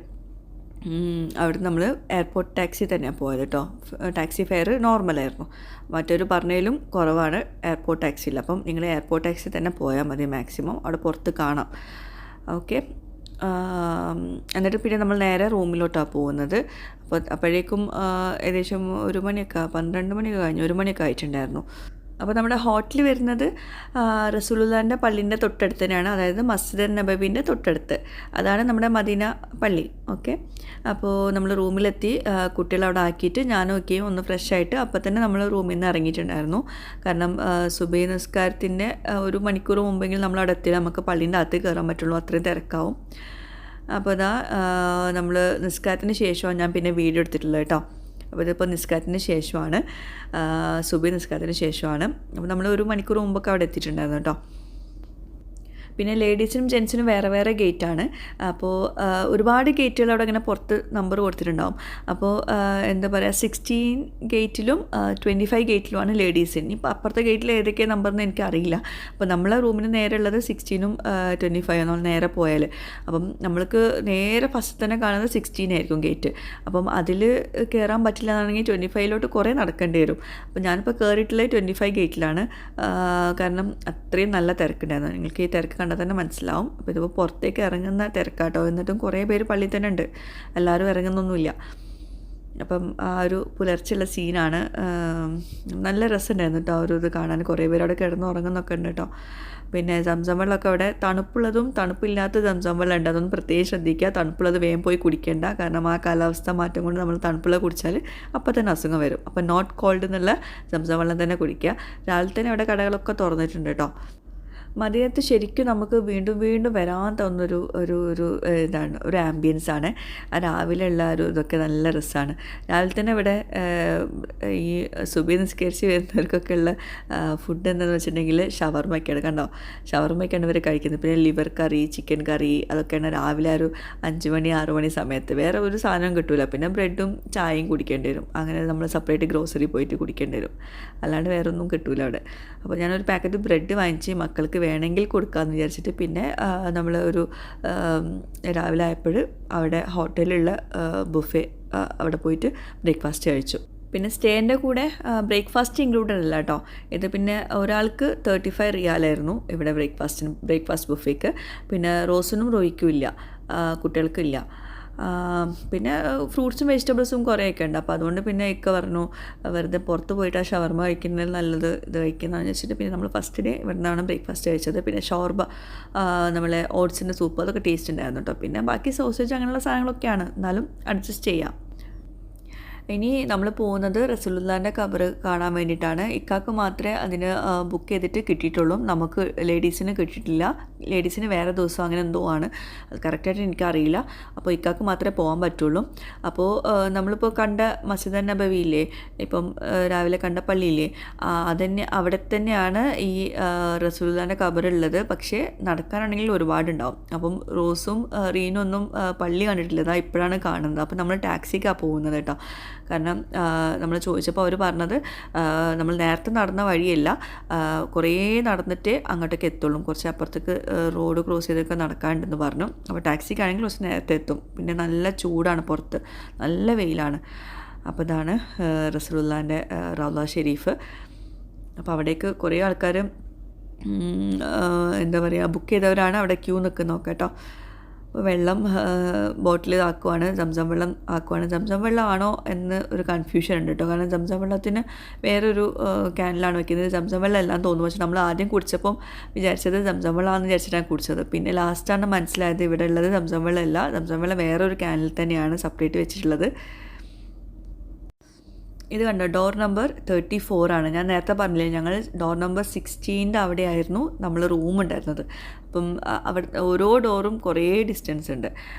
അവിടെ നമ്മൾ എയർപോർട്ട് ടാക്സി തന്നെയാണ് പോയത് കേട്ടോ. ടാക്സി ഫെയർ നോർമലായിരുന്നു, മറ്റൊരു പറഞ്ഞതിലും കുറവാണ് എയർപോർട്ട് ടാക്സിയിൽ. അപ്പം നിങ്ങൾ എയർപോർട്ട് ടാക്സി തന്നെ പോയാൽ മതി, മാക്സിമം അവിടെ പുറത്ത് കാണാം. ഓക്കെ. എന്നിട്ട് പിന്നെ നമ്മൾ നേരെ റൂമിലോട്ടാണ് പോകുന്നത്. അപ്പോഴേക്കും ഏകദേശം 1 മണിയൊക്കെ 12 മണിയൊക്കെ കഴിഞ്ഞു, 1 മണിയൊക്കെ ആയിട്ടുണ്ടായിരുന്നു. അപ്പോൾ നമ്മുടെ ഹോട്ടൽ വരുന്നത് റസൂലുള്ളാഹിൻ്റെ പള്ളീൻ്റെ തൊട്ടടുത്ത് തന്നെയാണ്, അതായത് മസ്ജിദ് നബവിൻ്റെ തൊട്ടടുത്ത്. അതാണ് നമ്മുടെ മദീന പള്ളി. ഓക്കെ. അപ്പോൾ നമ്മൾ റൂമിലെത്തി, കുട്ടികളവിടെ ആക്കിയിട്ട് ഞാനൊക്കെ ഒന്ന് ഫ്രഷ് ആയിട്ട് അപ്പോൾ തന്നെ നമ്മൾ റൂമിൽ നിന്ന് ഇറങ്ങിയിട്ടുണ്ടായിരുന്നു. കാരണം സുബഹി നിസ്കാരത്തിൻ്റെ 1 മണിക്കൂർ മുമ്പെങ്കിലും നമ്മൾ അവിടെ എത്തിയാൽ നമുക്ക് പള്ളീൻ്റെ അകത്ത് കയറാൻ പറ്റുള്ളൂ, അത്രയും തിരക്കാവും. അപ്പോൾ ഇതാ നമ്മൾ നിസ്കാരത്തിന് ശേഷമാണ് ഞാൻ പിന്നെ വീഡിയോ എടുത്തിട്ടുള്ളത് കേട്ടോ. അപ്പോൾ ഇതിപ്പോൾ നിസ്കാരത്തിന് ശേഷമാണ്, സുബഹി നിസ്കാരത്തിന് ശേഷമാണ്. അപ്പോൾ നമ്മൾ 1 മണിക്കൂർ മുമ്പൊക്കെ അവിടെ എത്തിയിട്ടുണ്ടായിരുന്നു കേട്ടോ. പിന്നെ ലേഡീസിനും ജെൻസിനും വേറെ വേറെ ഗേറ്റാണ്. അപ്പോൾ ഒരുപാട് ഗേറ്റുകൾ അവിടെ ഇങ്ങനെ പുറത്ത് നമ്പർ കൊടുത്തിട്ടുണ്ടാവും. അപ്പോൾ എന്താ പറയുക, 16 ഗേറ്റിലും 25 ഗേറ്റിലുമാണ് ലേഡീസിന്. ഇപ്പോൾ അപ്പുറത്തെ ഗേറ്റിൽ ഏതൊക്കെയാണ് നമ്പറെന്ന് എനിക്കറിയില്ല. അപ്പോൾ നമ്മളെ റൂമിന് നേരെ ഉള്ളത് 16ഉം 25 നമ്മൾ നേരെ പോയാൽ. അപ്പം നമ്മൾക്ക് നേരെ ഫസ്റ്റ് തന്നെ കാണുന്നത് 16 ആയിരിക്കും ഗേറ്റ്. അപ്പം അതിൽ കയറാൻ പറ്റില്ല എന്നാണെങ്കിൽ 25ലോട്ട് കുറേ നടക്കേണ്ടി വരും. അപ്പോൾ ഞാനിപ്പോൾ കയറിയിട്ടുള്ളത് 25 ഗേറ്റിലാണ്. കാരണം അത്രയും നല്ല തിരക്കുണ്ടായിരുന്നു. നിങ്ങൾക്ക് ഈ തിരക്ക് കണ്ടാൽ തന്നെ മനസ്സിലാവും. അപ്പോൾ ഇതിപ്പോൾ പുറത്തേക്ക് ഇറങ്ങുന്ന തിരക്കാട്ടോ. എന്നിട്ടും കുറേ പേര് പള്ളിയിൽ തന്നെ ഉണ്ട്, എല്ലാവരും ഇറങ്ങുന്നൊന്നുമില്ല. അപ്പം ആ ഒരു പുലർച്ചെയുള്ള സീനാണ്. നല്ല രസമുണ്ടായിരുന്നു കേട്ടോ ഒരു ഇത് കാണാൻ. കുറേ പേര് അവിടെ കിടന്ന് ഉറങ്ങുന്നൊക്കെ ഉണ്ട് കേട്ടോ. പിന്നെ സംസം വെള്ളമൊക്കെ അവിടെ തണുപ്പുള്ളതും തണുപ്പില്ലാത്ത സംസം വെള്ളം ഉണ്ട്. അതൊന്നും പ്രത്യേകം ശ്രദ്ധിക്കുക. തണുപ്പുള്ളത് വേഗം പോയി കുടിക്കേണ്ട. കാരണം ആ കാലാവസ്ഥ മാറ്റം കൊണ്ട് നമ്മൾ തണുപ്പുള്ളത് കുടിച്ചാൽ അപ്പോൾ തന്നെ അസുഖം വരും. അപ്പോൾ നോട്ട് കോൾഡ് എന്നുള്ള സംസം വെള്ളം തന്നെ കുടിക്കുക. രാവിലെ തന്നെ അവിടെ കടകളൊക്കെ തുറന്നിട്ടുണ്ട് കേട്ടോ. മദീനത്ത് ശരിക്കും നമുക്ക് വീണ്ടും വീണ്ടും വരാൻ തോന്നുന്നൊരു ഒരു ഒരു ഇതാണ്, ഒരു ആംബിയൻസ് ആണ്. ആ രാവിലെ ഉള്ള ഒരു ഇതൊക്കെ നല്ല രസമാണ്. രാവിലെ തന്നെ ഇവിടെ ഈ സുബഹി നിസ്കരിച്ച് വരുന്നവർക്കൊക്കെ ഉള്ള ഫുഡ് എന്താണെന്ന് വെച്ചിട്ടുണ്ടെങ്കിൽ ഷവർമ്മയൊക്കെയാണ്. കണ്ടോ, ഷവർമ്മയൊക്കെയാണ് ഇവർ കഴിക്കുന്നത്. പിന്നെ ലിവർ കറി, ചിക്കൻ കറി, അതൊക്കെയാണ് രാവിലെ ഒരു 5 മണി 6 മണി സമയത്ത്. വേറെ ഒരു സാധനവും കിട്ടില്ല. പിന്നെ ബ്രെഡും ചായയും കുടിക്കേണ്ടി വരും. അങ്ങനെ നമ്മൾ സെപ്പറേറ്റ് ഗ്രോസറി പോയിട്ട് കുടിക്കേണ്ടി വരും. അല്ലാണ്ട് വേറെ ഒന്നും കിട്ടില്ല അവിടെ. അപ്പോൾ ഞാനൊരു പാക്കറ്റ് ബ്രെഡ് വാങ്ങിച്ച് മക്കൾക്ക് വേണമെങ്കിൽ കൊടുക്കാമെന്ന് വിചാരിച്ചിട്ട് പിന്നെ നമ്മൾ ഒരു രാവിലെ ആയപ്പോൾ അവിടെ ഹോട്ടലിലുള്ള ബുഫേ അവിടെ പോയിട്ട് ബ്രേക്ക്ഫാസ്റ്റ് കഴിച്ചു. പിന്നെ സ്റ്റേൻ്റെ കൂടെ ബ്രേക്ക്ഫാസ്റ്റ് ഇൻക്ലൂഡഡ് അല്ല കേട്ടോ. ഇത് പിന്നെ ഒരാൾക്ക് 35 റിയാലായിരുന്നു ഇവിടെ ബ്രേക്ക്ഫാസ്റ്റ് ബുഫേക്ക്. പിന്നെ റോസിനും റോയിക്കും ഇല്ല, കുട്ടികൾക്കും ഇല്ല. പിന്നെ ഫ്രൂട്ട്സും വെജിറ്റബിൾസും കുറേയൊക്കെ ഉണ്ട്. അപ്പോൾ അതുകൊണ്ട് പിന്നെ ഇക്ക പറഞ്ഞു വെറുതെ പുറത്ത് പോയിട്ട് ആ ഷവർമ്മ കഴിക്കുന്നത് നല്ലത് ഇത് കഴിക്കുന്നതെന്ന് വെച്ചിട്ട് പിന്നെ നമ്മൾ ഫസ്റ്റ് ഡേ ഇവിടെ നിന്നാണ് ബ്രേക്ക്ഫാസ്റ്റ് കഴിച്ചത്. പിന്നെ ഷോർബ, നമ്മളെ ഓട്സിൻ്റെ സൂപ്പ്, അതൊക്കെ ടേസ്റ്റ് ഉണ്ടായിരുന്നു കേട്ടോ. പിന്നെ ബാക്കി സോസേജ് അങ്ങനെയുള്ള സാധനങ്ങളൊക്കെയാണ്, എന്നാലും അഡ്ജസ്റ്റ് ചെയ്യാം. ഇനി നമ്മൾ പോകുന്നത് റസൂലുള്ളാഹിൻ്റെ ഖബർ കാണാൻ വേണ്ടിയിട്ടാണ്. ഇക്കാക്ക് മാത്രമേ അതിന് ബുക്ക് ചെയ്തിട്ട് കിട്ടിയിട്ടുള്ളൂ. നമുക്ക് ലേഡീസിന് കിട്ടിയിട്ടില്ല. ലേഡീസിന് വേറെ ദിവസം അങ്ങനെ എന്തോ ആണ്, അത് കറക്റ്റായിട്ട് എനിക്കറിയില്ല. അപ്പോൾ ഇക്കാക്ക് മാത്രമേ പോകാൻ പറ്റുള്ളൂ. അപ്പോൾ നമ്മളിപ്പോൾ കണ്ട മസ്ജിദ് നബവിയില്ലേ, ഇപ്പം രാവിലെ കണ്ട പള്ളിയില്ലേ, അതന്നെ അവിടെ തന്നെയാണ് ഈ റസൂലുള്ളാഹിൻ്റെ ഖബറുള്ളത്. പക്ഷേ നടക്കാനാണെങ്കിൽ ഒരുപാടുണ്ടാവും. അപ്പം റോസും റീനും ഒന്നും പള്ളി കണ്ടിട്ടില്ല, അതാ ഇപ്പോഴാണ് കാണുന്നത്. അപ്പം നമ്മൾ ടാക്സിക്കാണ് പോകുന്നത് കേട്ടോ. കാരണം നമ്മൾ ചോദിച്ചപ്പോൾ അവർ പറഞ്ഞത് നമ്മൾ നേരത്തെ നടന്ന വഴിയല്ല, കുറേ നടന്നിട്ട് അങ്ങോട്ടേക്ക് എത്തുള്ളൂ, കുറച്ച് അപ്പുറത്തേക്ക് റോഡ് ക്രോസ് ചെയ്തൊക്കെ നടക്കാനുണ്ടെന്ന് പറഞ്ഞു. അപ്പോൾ ടാക്സിക്കാണെങ്കിൽ കുറച്ച് നേരത്തെ എത്തും. പിന്നെ നല്ല ചൂടാണ്, പുറത്ത് നല്ല വെയിലാണ്. അപ്പോൾ ഇതാണ് റസൂലുള്ളാഹിൻ്റെ റൗള ഷെരീഫ്. അപ്പോൾ അവിടേക്ക് കുറേ ആൾക്കാർ എന്താ പറയുക, ബുക്ക് ചെയ്തവരാണ് അവിടെ ക്യൂ നിൽക്കുന്നതൊക്കെ കേട്ടോ. വെള്ളം ബോട്ടിൽ ആക്കുവാണ്, സംസം വെള്ളം ആക്കുവാണ്. സംസം വെള്ളമാണോ എന്ന് ഒരു കൺഫ്യൂഷൻ ഉണ്ട് കേട്ടോ. കാരണം സംസം വെള്ളത്തിന് വേറൊരു ക്യാനിലാണ് വെക്കുന്നത്. സംസം വെള്ളം എല്ലാം തോന്നുന്നു. പക്ഷെ നമ്മൾ ആദ്യം കുടിച്ചപ്പം വിചാരിച്ചത് സംസം വെള്ളമാണെന്ന് വിചാരിച്ചിട്ടാണ് കുടിച്ചത്. പിന്നെ ലാസ്റ്റാണ് മനസ്സിലായത് ഇവിടെ ഉള്ളത് സംസം വെള്ളമല്ല, സംസം വെള്ളം വേറൊരു ക്യാനിൽ തന്നെയാണ് സെപ്പറേറ്റ് വെച്ചിട്ടുള്ളത്. ഇത് കണ്ടോ, ഡോർ നമ്പർ 34 ആണ്. ഞാൻ നേരത്തെ പറഞ്ഞില്ലേ, ഞങ്ങൾ ഡോർ നമ്പർ 16 അവിടെയായിരുന്നു നമ്മൾ റൂം ഉണ്ടായിരുന്നത്. അപ്പം അവിടെ ഓരോ ഡോറും കുറേ ഡിസ്റ്റൻസ് ഉണ്ട്.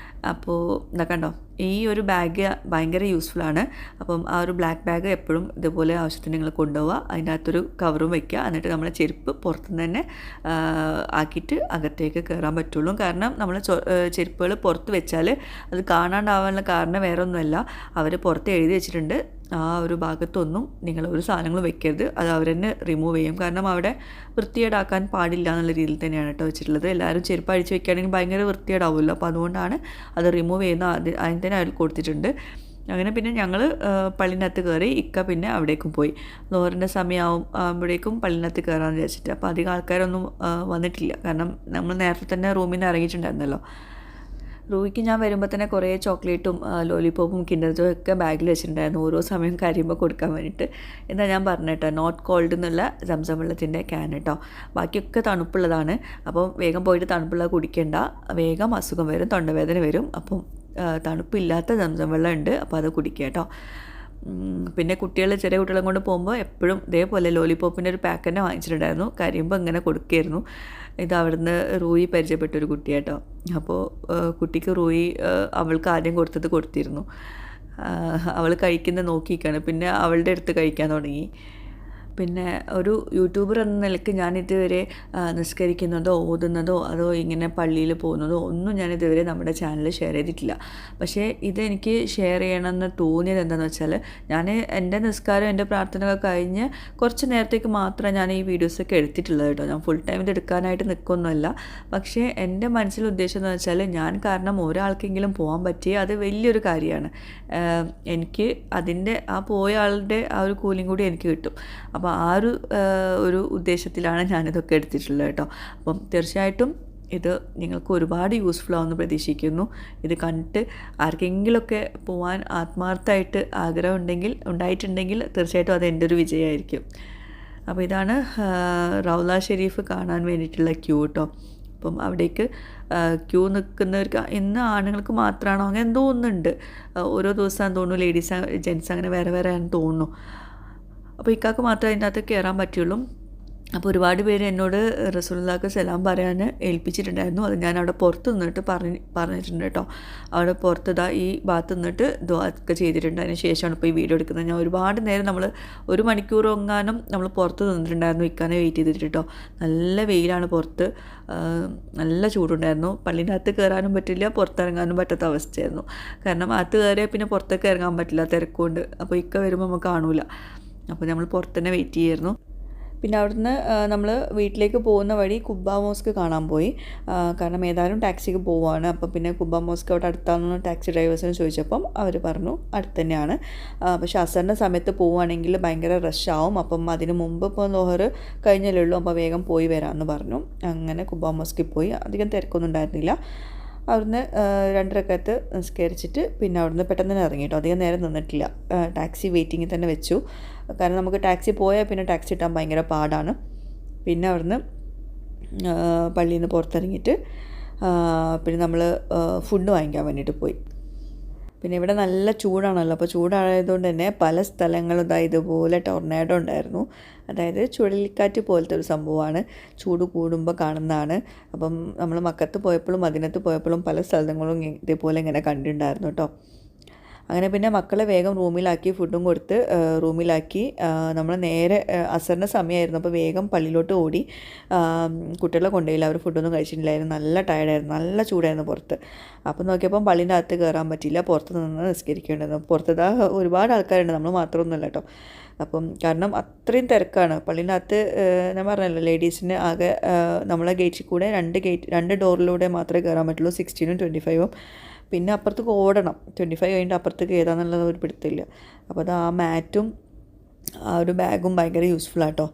അപ്പോൾ എന്താ കണ്ടോ, ഈ ഒരു ബാഗ് ഭയങ്കര യൂസ്ഫുള്ളാണ്. അപ്പം ആ ഒരു ബ്ലാക്ക് ബാഗ് എപ്പോഴും ഇതുപോലെ ആവശ്യത്തിന് നിങ്ങൾ കൊണ്ടുപോവുക. അതിനകത്തൊരു കവറും വയ്ക്കുക. എന്നിട്ട് നമ്മളെ ചെരുപ്പ് പുറത്തുനിന്ന് തന്നെ ആക്കിയിട്ട് അകത്തേക്ക് കയറാൻ പറ്റുള്ളൂ. കാരണം നമ്മൾ ചെരുപ്പുകൾ പുറത്ത് വെച്ചാൽ അത് കാണാണ്ടാവാനുള്ള കാരണം വേറെ ഒന്നുമല്ല, അവർ പുറത്ത് എഴുതി വെച്ചിട്ടുണ്ട് ആ ഒരു ഭാഗത്തൊന്നും നിങ്ങൾ ഒരു സാധനങ്ങളും വെക്കരുത്, അത് അവർ തന്നെ റിമൂവ് ചെയ്യും. കാരണം അവിടെ വൃത്തികേടാക്കാൻ പാടില്ല എന്നുള്ള രീതിയിൽ തന്നെയാണ് കേട്ടോ വെച്ചിട്ടുള്ളത്. എല്ലാവരും ചെരുപ്പ് അഴിച്ച് വെക്കുകയാണെങ്കിൽ ഭയങ്കര വൃത്തികേടാവുമല്ലോ. അപ്പോൾ അതുകൊണ്ടാണ് അത് റിമൂവ് ചെയ്യുന്ന അതിന് തന്നെ അവർ കൊടുത്തിട്ടുണ്ട്. അങ്ങനെ പിന്നെ ഞങ്ങൾ പള്ളിനകത്ത് കയറി. ഇക്ക പിന്നെ അവിടേക്കും പോയി. ലോറിൻ്റെ സമയമാവും ആകുമ്പോഴേക്കും പള്ളിനകത്ത് കയറാമെന്ന് വിചാരിച്ചിട്ട്. അപ്പോൾ അധികം ആൾക്കാരൊന്നും വന്നിട്ടില്ല. കാരണം നമ്മൾ നേരത്തെ തന്നെ റൂമിൽ നിന്ന് ഇറങ്ങിയിട്ടുണ്ടായിരുന്നല്ലോ. റൂയിക്ക് ഞാൻ വരുമ്പോൾ തന്നെ കുറേ ചോക്ലേറ്റും ലോലിപോപ്പും കിൻഡർ ജോയും ഒക്കെ ബാഗിൽ വെച്ചിട്ടുണ്ടായിരുന്നു, ഓരോ സമയം കരയുമ്പോൾ കൊടുക്കാൻ വേണ്ടിയിട്ട്. എന്താ ഞാൻ പറഞ്ഞേട്ടോ, നോട്ട് കോൾഡ് എന്നുള്ള സംസം വെള്ളത്തിൻ്റെ ക്യാൻ കേട്ടോ. ബാക്കിയൊക്കെ തണുപ്പുള്ളതാണ്. അപ്പോൾ വേഗം പോയിട്ട് തണുപ്പുള്ളത് കുടിക്കേണ്ട, വേഗം അസുഖം വരും, തൊണ്ടവേദന വരും. അപ്പം തണുപ്പില്ലാത്ത സംസം വെള്ളം ഉണ്ട്, അപ്പോൾ അത് കുടിക്കുക കേട്ടോ. പിന്നെ ചെറിയ കുട്ടികളെ കൊണ്ട് പോകുമ്പോൾ എപ്പോഴും ഇതേപോലെ ലോലിപോപ്പിൻ്റെ ഒരു പാക്ക് തന്നെ വാങ്ങിച്ചിട്ടുണ്ടായിരുന്നു. കരയുമ്പോൾ ഇങ്ങനെ കൊടുക്കുകയായിരുന്നു. ഇത് അവിടുന്ന് റൂയി പരിചയപ്പെട്ടൊരു കുട്ടിയാട്ടോ. അപ്പോൾ കുട്ടിക്ക് റൂയി അവൾക്ക് ആദ്യം കൊടുത്തിരുന്നു. അവൾ കഴിക്കുന്നത് നോക്കിയിരിക്കുകയാണ്. പിന്നെ അവളുടെ അടുത്ത് കഴിക്കാൻ തുടങ്ങി. പിന്നെ ഒരു യൂട്യൂബർ എന്ന നിലയ്ക്ക് ഞാനിതുവരെ നിസ്കരിക്കുന്നതോ ഓതുന്നതോ അതോ ഇങ്ങനെ പള്ളിയിൽ പോകുന്നതോ ഒന്നും ഞാനിതുവരെ നമ്മുടെ ചാനലിൽ ഷെയർ ചെയ്തിട്ടില്ല. പക്ഷേ ഇതെനിക്ക് ഷെയർ ചെയ്യണമെന്ന് തോന്നിയത് എന്താണെന്ന് വെച്ചാൽ, ഞാൻ എൻ്റെ നിസ്കാരം എൻ്റെ പ്രാർത്ഥനകൾ കഴിഞ്ഞ് കുറച്ച് നേരത്തേക്ക് മാത്രമേ ഞാൻ ഈ വീഡിയോസൊക്കെ എടുത്തിട്ടുള്ളത് കേട്ടോ. ഞാൻ ഫുൾ ടൈം ഇത് എടുക്കാനായിട്ട് നിൽക്കൊന്നുമല്ല. പക്ഷേ എൻ്റെ മനസ്സിൽ ഉദ്ദേശം എന്ന് വെച്ചാൽ, ഞാൻ കാരണം ഒരാൾക്കെങ്കിലും പോകാൻ പറ്റിയ അത് വലിയൊരു കാര്യമാണ്. എനിക്ക് അതിൻ്റെ ആ പോയ ആളുടെ ആ ഒരു കൂലിയും കൂടി എനിക്ക് കിട്ടും. അപ്പോൾ ആ ഒരു ഉദ്ദേശത്തിലാണ് ഞാനിതൊക്കെ എടുത്തിട്ടുള്ളത് കേട്ടോ. അപ്പം തീർച്ചയായിട്ടും ഇത് നിങ്ങൾക്ക് ഒരുപാട് യൂസ്ഫുൾ ആവുമെന്ന് പ്രതീക്ഷിക്കുന്നു. ഇത് കണ്ടിട്ട് ആർക്കെങ്കിലുമൊക്കെ പോകാൻ ആത്മാർത്ഥമായിട്ട് ആഗ്രഹം ഉണ്ടായിട്ടുണ്ടെങ്കിൽ തീർച്ചയായിട്ടും അത് എൻ്റെ ഒരു വിജയമായിരിക്കും. അപ്പോൾ ഇതാണ് റൗള ഷെരീഫ് കാണാൻ വേണ്ടിയിട്ടുള്ള ക്യൂ കേട്ടോ. അപ്പം അവിടേക്ക് ക്യൂ നിൽക്കുന്നവർക്ക് ഇന്ന് ആണുങ്ങൾക്ക് മാത്രമാണോ അങ്ങനെ എന്തോ ഒന്നുണ്ട്, ഓരോ ദിവസം തോന്നുന്നു ലേഡീസ് ജെൻറ്റ്സ് അങ്ങനെ വേറെ വേറെ ആണെന്ന് തോന്നുന്നു. അപ്പോൾ ഇക്കാക്ക് മാത്രമേ അതിൻ്റെ അകത്ത് കയറാൻ പറ്റുള്ളൂ. അപ്പോൾ ഒരുപാട് പേര് എന്നോട് റസൂലുള്ളാഹിക്ക് സലാം പറയാൻ ഏൽപ്പിച്ചിട്ടുണ്ടായിരുന്നു. അത് ഞാൻ അവിടെ പുറത്ത് നിന്നിട്ട് പറഞ്ഞിട്ടുണ്ട് കേട്ടോ. അവിടെ പുറത്ത് ഈ ഭാഗത്ത് നിന്നിട്ട് ദുആ ഒക്കെ ചെയ്തിട്ടുണ്ട്. അതിന് ശേഷമാണ് ഇപ്പോൾ ഈ വീഡിയോ എടുക്കുന്നത്. ഞാൻ ഒരുപാട് നേരം നമ്മൾ 1 മണിക്കൂർ എങ്ങാനും നമ്മൾ പുറത്ത് നിന്നിട്ടുണ്ടായിരുന്നു ഇക്കാനെ വെയിറ്റ് ചെയ്തിട്ട് കേട്ടോ. നല്ല വെയിലാണ് പുറത്ത്, നല്ല ചൂടുണ്ടായിരുന്നു. പള്ളീൻ്റെ അകത്ത് കയറാനും പറ്റില്ല, പുറത്തിറങ്ങാനും പറ്റാത്ത അവസ്ഥയായിരുന്നു. കാരണം അകത്ത് കയറിയാൽ പിന്നെ പുറത്തേക്ക് ഇറങ്ങാൻ പറ്റില്ല, തിരക്കുകൊണ്ട്. അപ്പോൾ ഇക്ക വരുമ്പോൾ നമുക്ക് കാണൂല. അപ്പോൾ നമ്മൾ പുറത്ത് തന്നെ വെയിറ്റ് ചെയ്യായിരുന്നു. പിന്നെ അവിടുന്ന് നമ്മൾ വീട്ടിലേക്ക് പോകുന്ന വഴി കുബ്ബ മോസ്ക് കാണാൻ പോയി. കാരണം ഏതായാലും ടാക്സിക്ക് പോവുകയാണ്. അപ്പോൾ പിന്നെ കുബ്ബ മോസ്ക് അവിടെ അടുത്താണെന്ന് ടാക്സി ഡ്രൈവേഴ്സിന് ചോദിച്ചപ്പം അവർ പറഞ്ഞു അടുത്ത് തന്നെയാണ്. പക്ഷേ അസറിൻ്റെ സമയത്ത് പോവുകയാണെങ്കിൽ ഭയങ്കര റഷാവും. അപ്പം അതിന് മുമ്പ് ഇപ്പോൾ ലോഹർ കഴിഞ്ഞല്ലേ ഉള്ളൂ, അപ്പോൾ വേഗം പോയി വരാമെന്ന് പറഞ്ഞു. അങ്ങനെ കുബ്ബ മോസ്കിൽ പോയി. അധികം തിരക്കൊന്നും ഉണ്ടായിരുന്നില്ല. അവിടുന്ന് 2 റക്അത്ത് നിസ്കരിച്ചിട്ട് പിന്നെ അവിടുന്ന് പെട്ടെന്ന് തന്നെ ഇറങ്ങി കേട്ടോ. അധികം നേരം നിന്നിട്ടില്ല, ടാക്സി വെയിറ്റിങ്ങിൽ തന്നെ വെച്ചു. കാരണം നമുക്ക് ടാക്സി പോയാൽ പിന്നെ ടാക്സി കിട്ടാൻ ഭയങ്കര പാടാണ്. പിന്നെ അവിടുന്ന് പള്ളിയിൽ നിന്ന് പുറത്തിറങ്ങിയിട്ട് പിന്നെ നമ്മൾ ഫുഡ് വാങ്ങിക്കാൻ വേണ്ടിയിട്ട് പോയി. പിന്നെ ഇവിടെ നല്ല ചൂടാണല്ലോ, അപ്പോൾ ചൂടായതുകൊണ്ട് തന്നെ പല സ്ഥലങ്ങളും ഇതുപോലെ ടൊർണാഡോ ഉണ്ടായിരുന്നു. അതായത് ചുഴലിക്കാറ്റ് പോലത്തെ ഒരു സംഭവമാണ്, ചൂട് കൂടുമ്പോൾ കാണുന്നതാണ്. അപ്പം നമ്മൾ മക്കത്ത് പോയപ്പോഴും മദീനത്ത് പോയപ്പോഴും പല സ്ഥലങ്ങളും ഇതേപോലെ ഇങ്ങനെ കണ്ടിട്ടുണ്ടായിരുന്നു കേട്ടോ. അങ്ങനെ പിന്നെ മക്കളെ വേഗം റൂമിലാക്കി, ഫുഡും കൊടുത്ത് റൂമിലാക്കി. നമ്മൾ നേരെ അസറിൻ്റെ സമയമായിരുന്നു, അപ്പോൾ വേഗം പള്ളിയിലോട്ട് ഓടി. കുട്ടികളെ കൊണ്ടുപോയില്ല, അവർ ഫുഡൊന്നും കഴിച്ചിട്ടില്ലായിരുന്നു. നല്ല ടയർഡായിരുന്നു, നല്ല ചൂടായിരുന്നു പുറത്ത്. അപ്പോൾ നോക്കിയപ്പം പള്ളീൻ്റെ അകത്ത് കയറാൻ പറ്റില്ല, പുറത്ത് നിന്ന് നിസ്കരിക്കേണ്ടത്. പുറത്തതാ ഒരുപാട് ആൾക്കാരുണ്ട്, നമ്മൾ മാത്രമൊന്നുമല്ല കേട്ടോ. അപ്പം കാരണം അത്രയും തിരക്കാണ് പള്ളീൻ്റെ അകത്ത്. ഞാൻ പറഞ്ഞല്ലോ ലേഡീസിന് ആകെ നമ്മളെ ഗേറ്റിൽ കൂടെ 2 ഡോറിലൂടെ മാത്രമേ കയറാൻ പറ്റുള്ളൂ, 16ഉം 25ഉം. പിന്നെ അപ്പുറത്തേക്ക് ഓടണം, 25 കഴിഞ്ഞിട്ട് അപ്പുറത്തേക്ക് ഏതാണെന്നുള്ളത് ഒരു പിടുത്തില്ല. അപ്പോൾ അത് ആ മാറ്റും ആ ഒരു ബാഗും ഭയങ്കര യൂസ്ഫുള്ളാട്ടോ.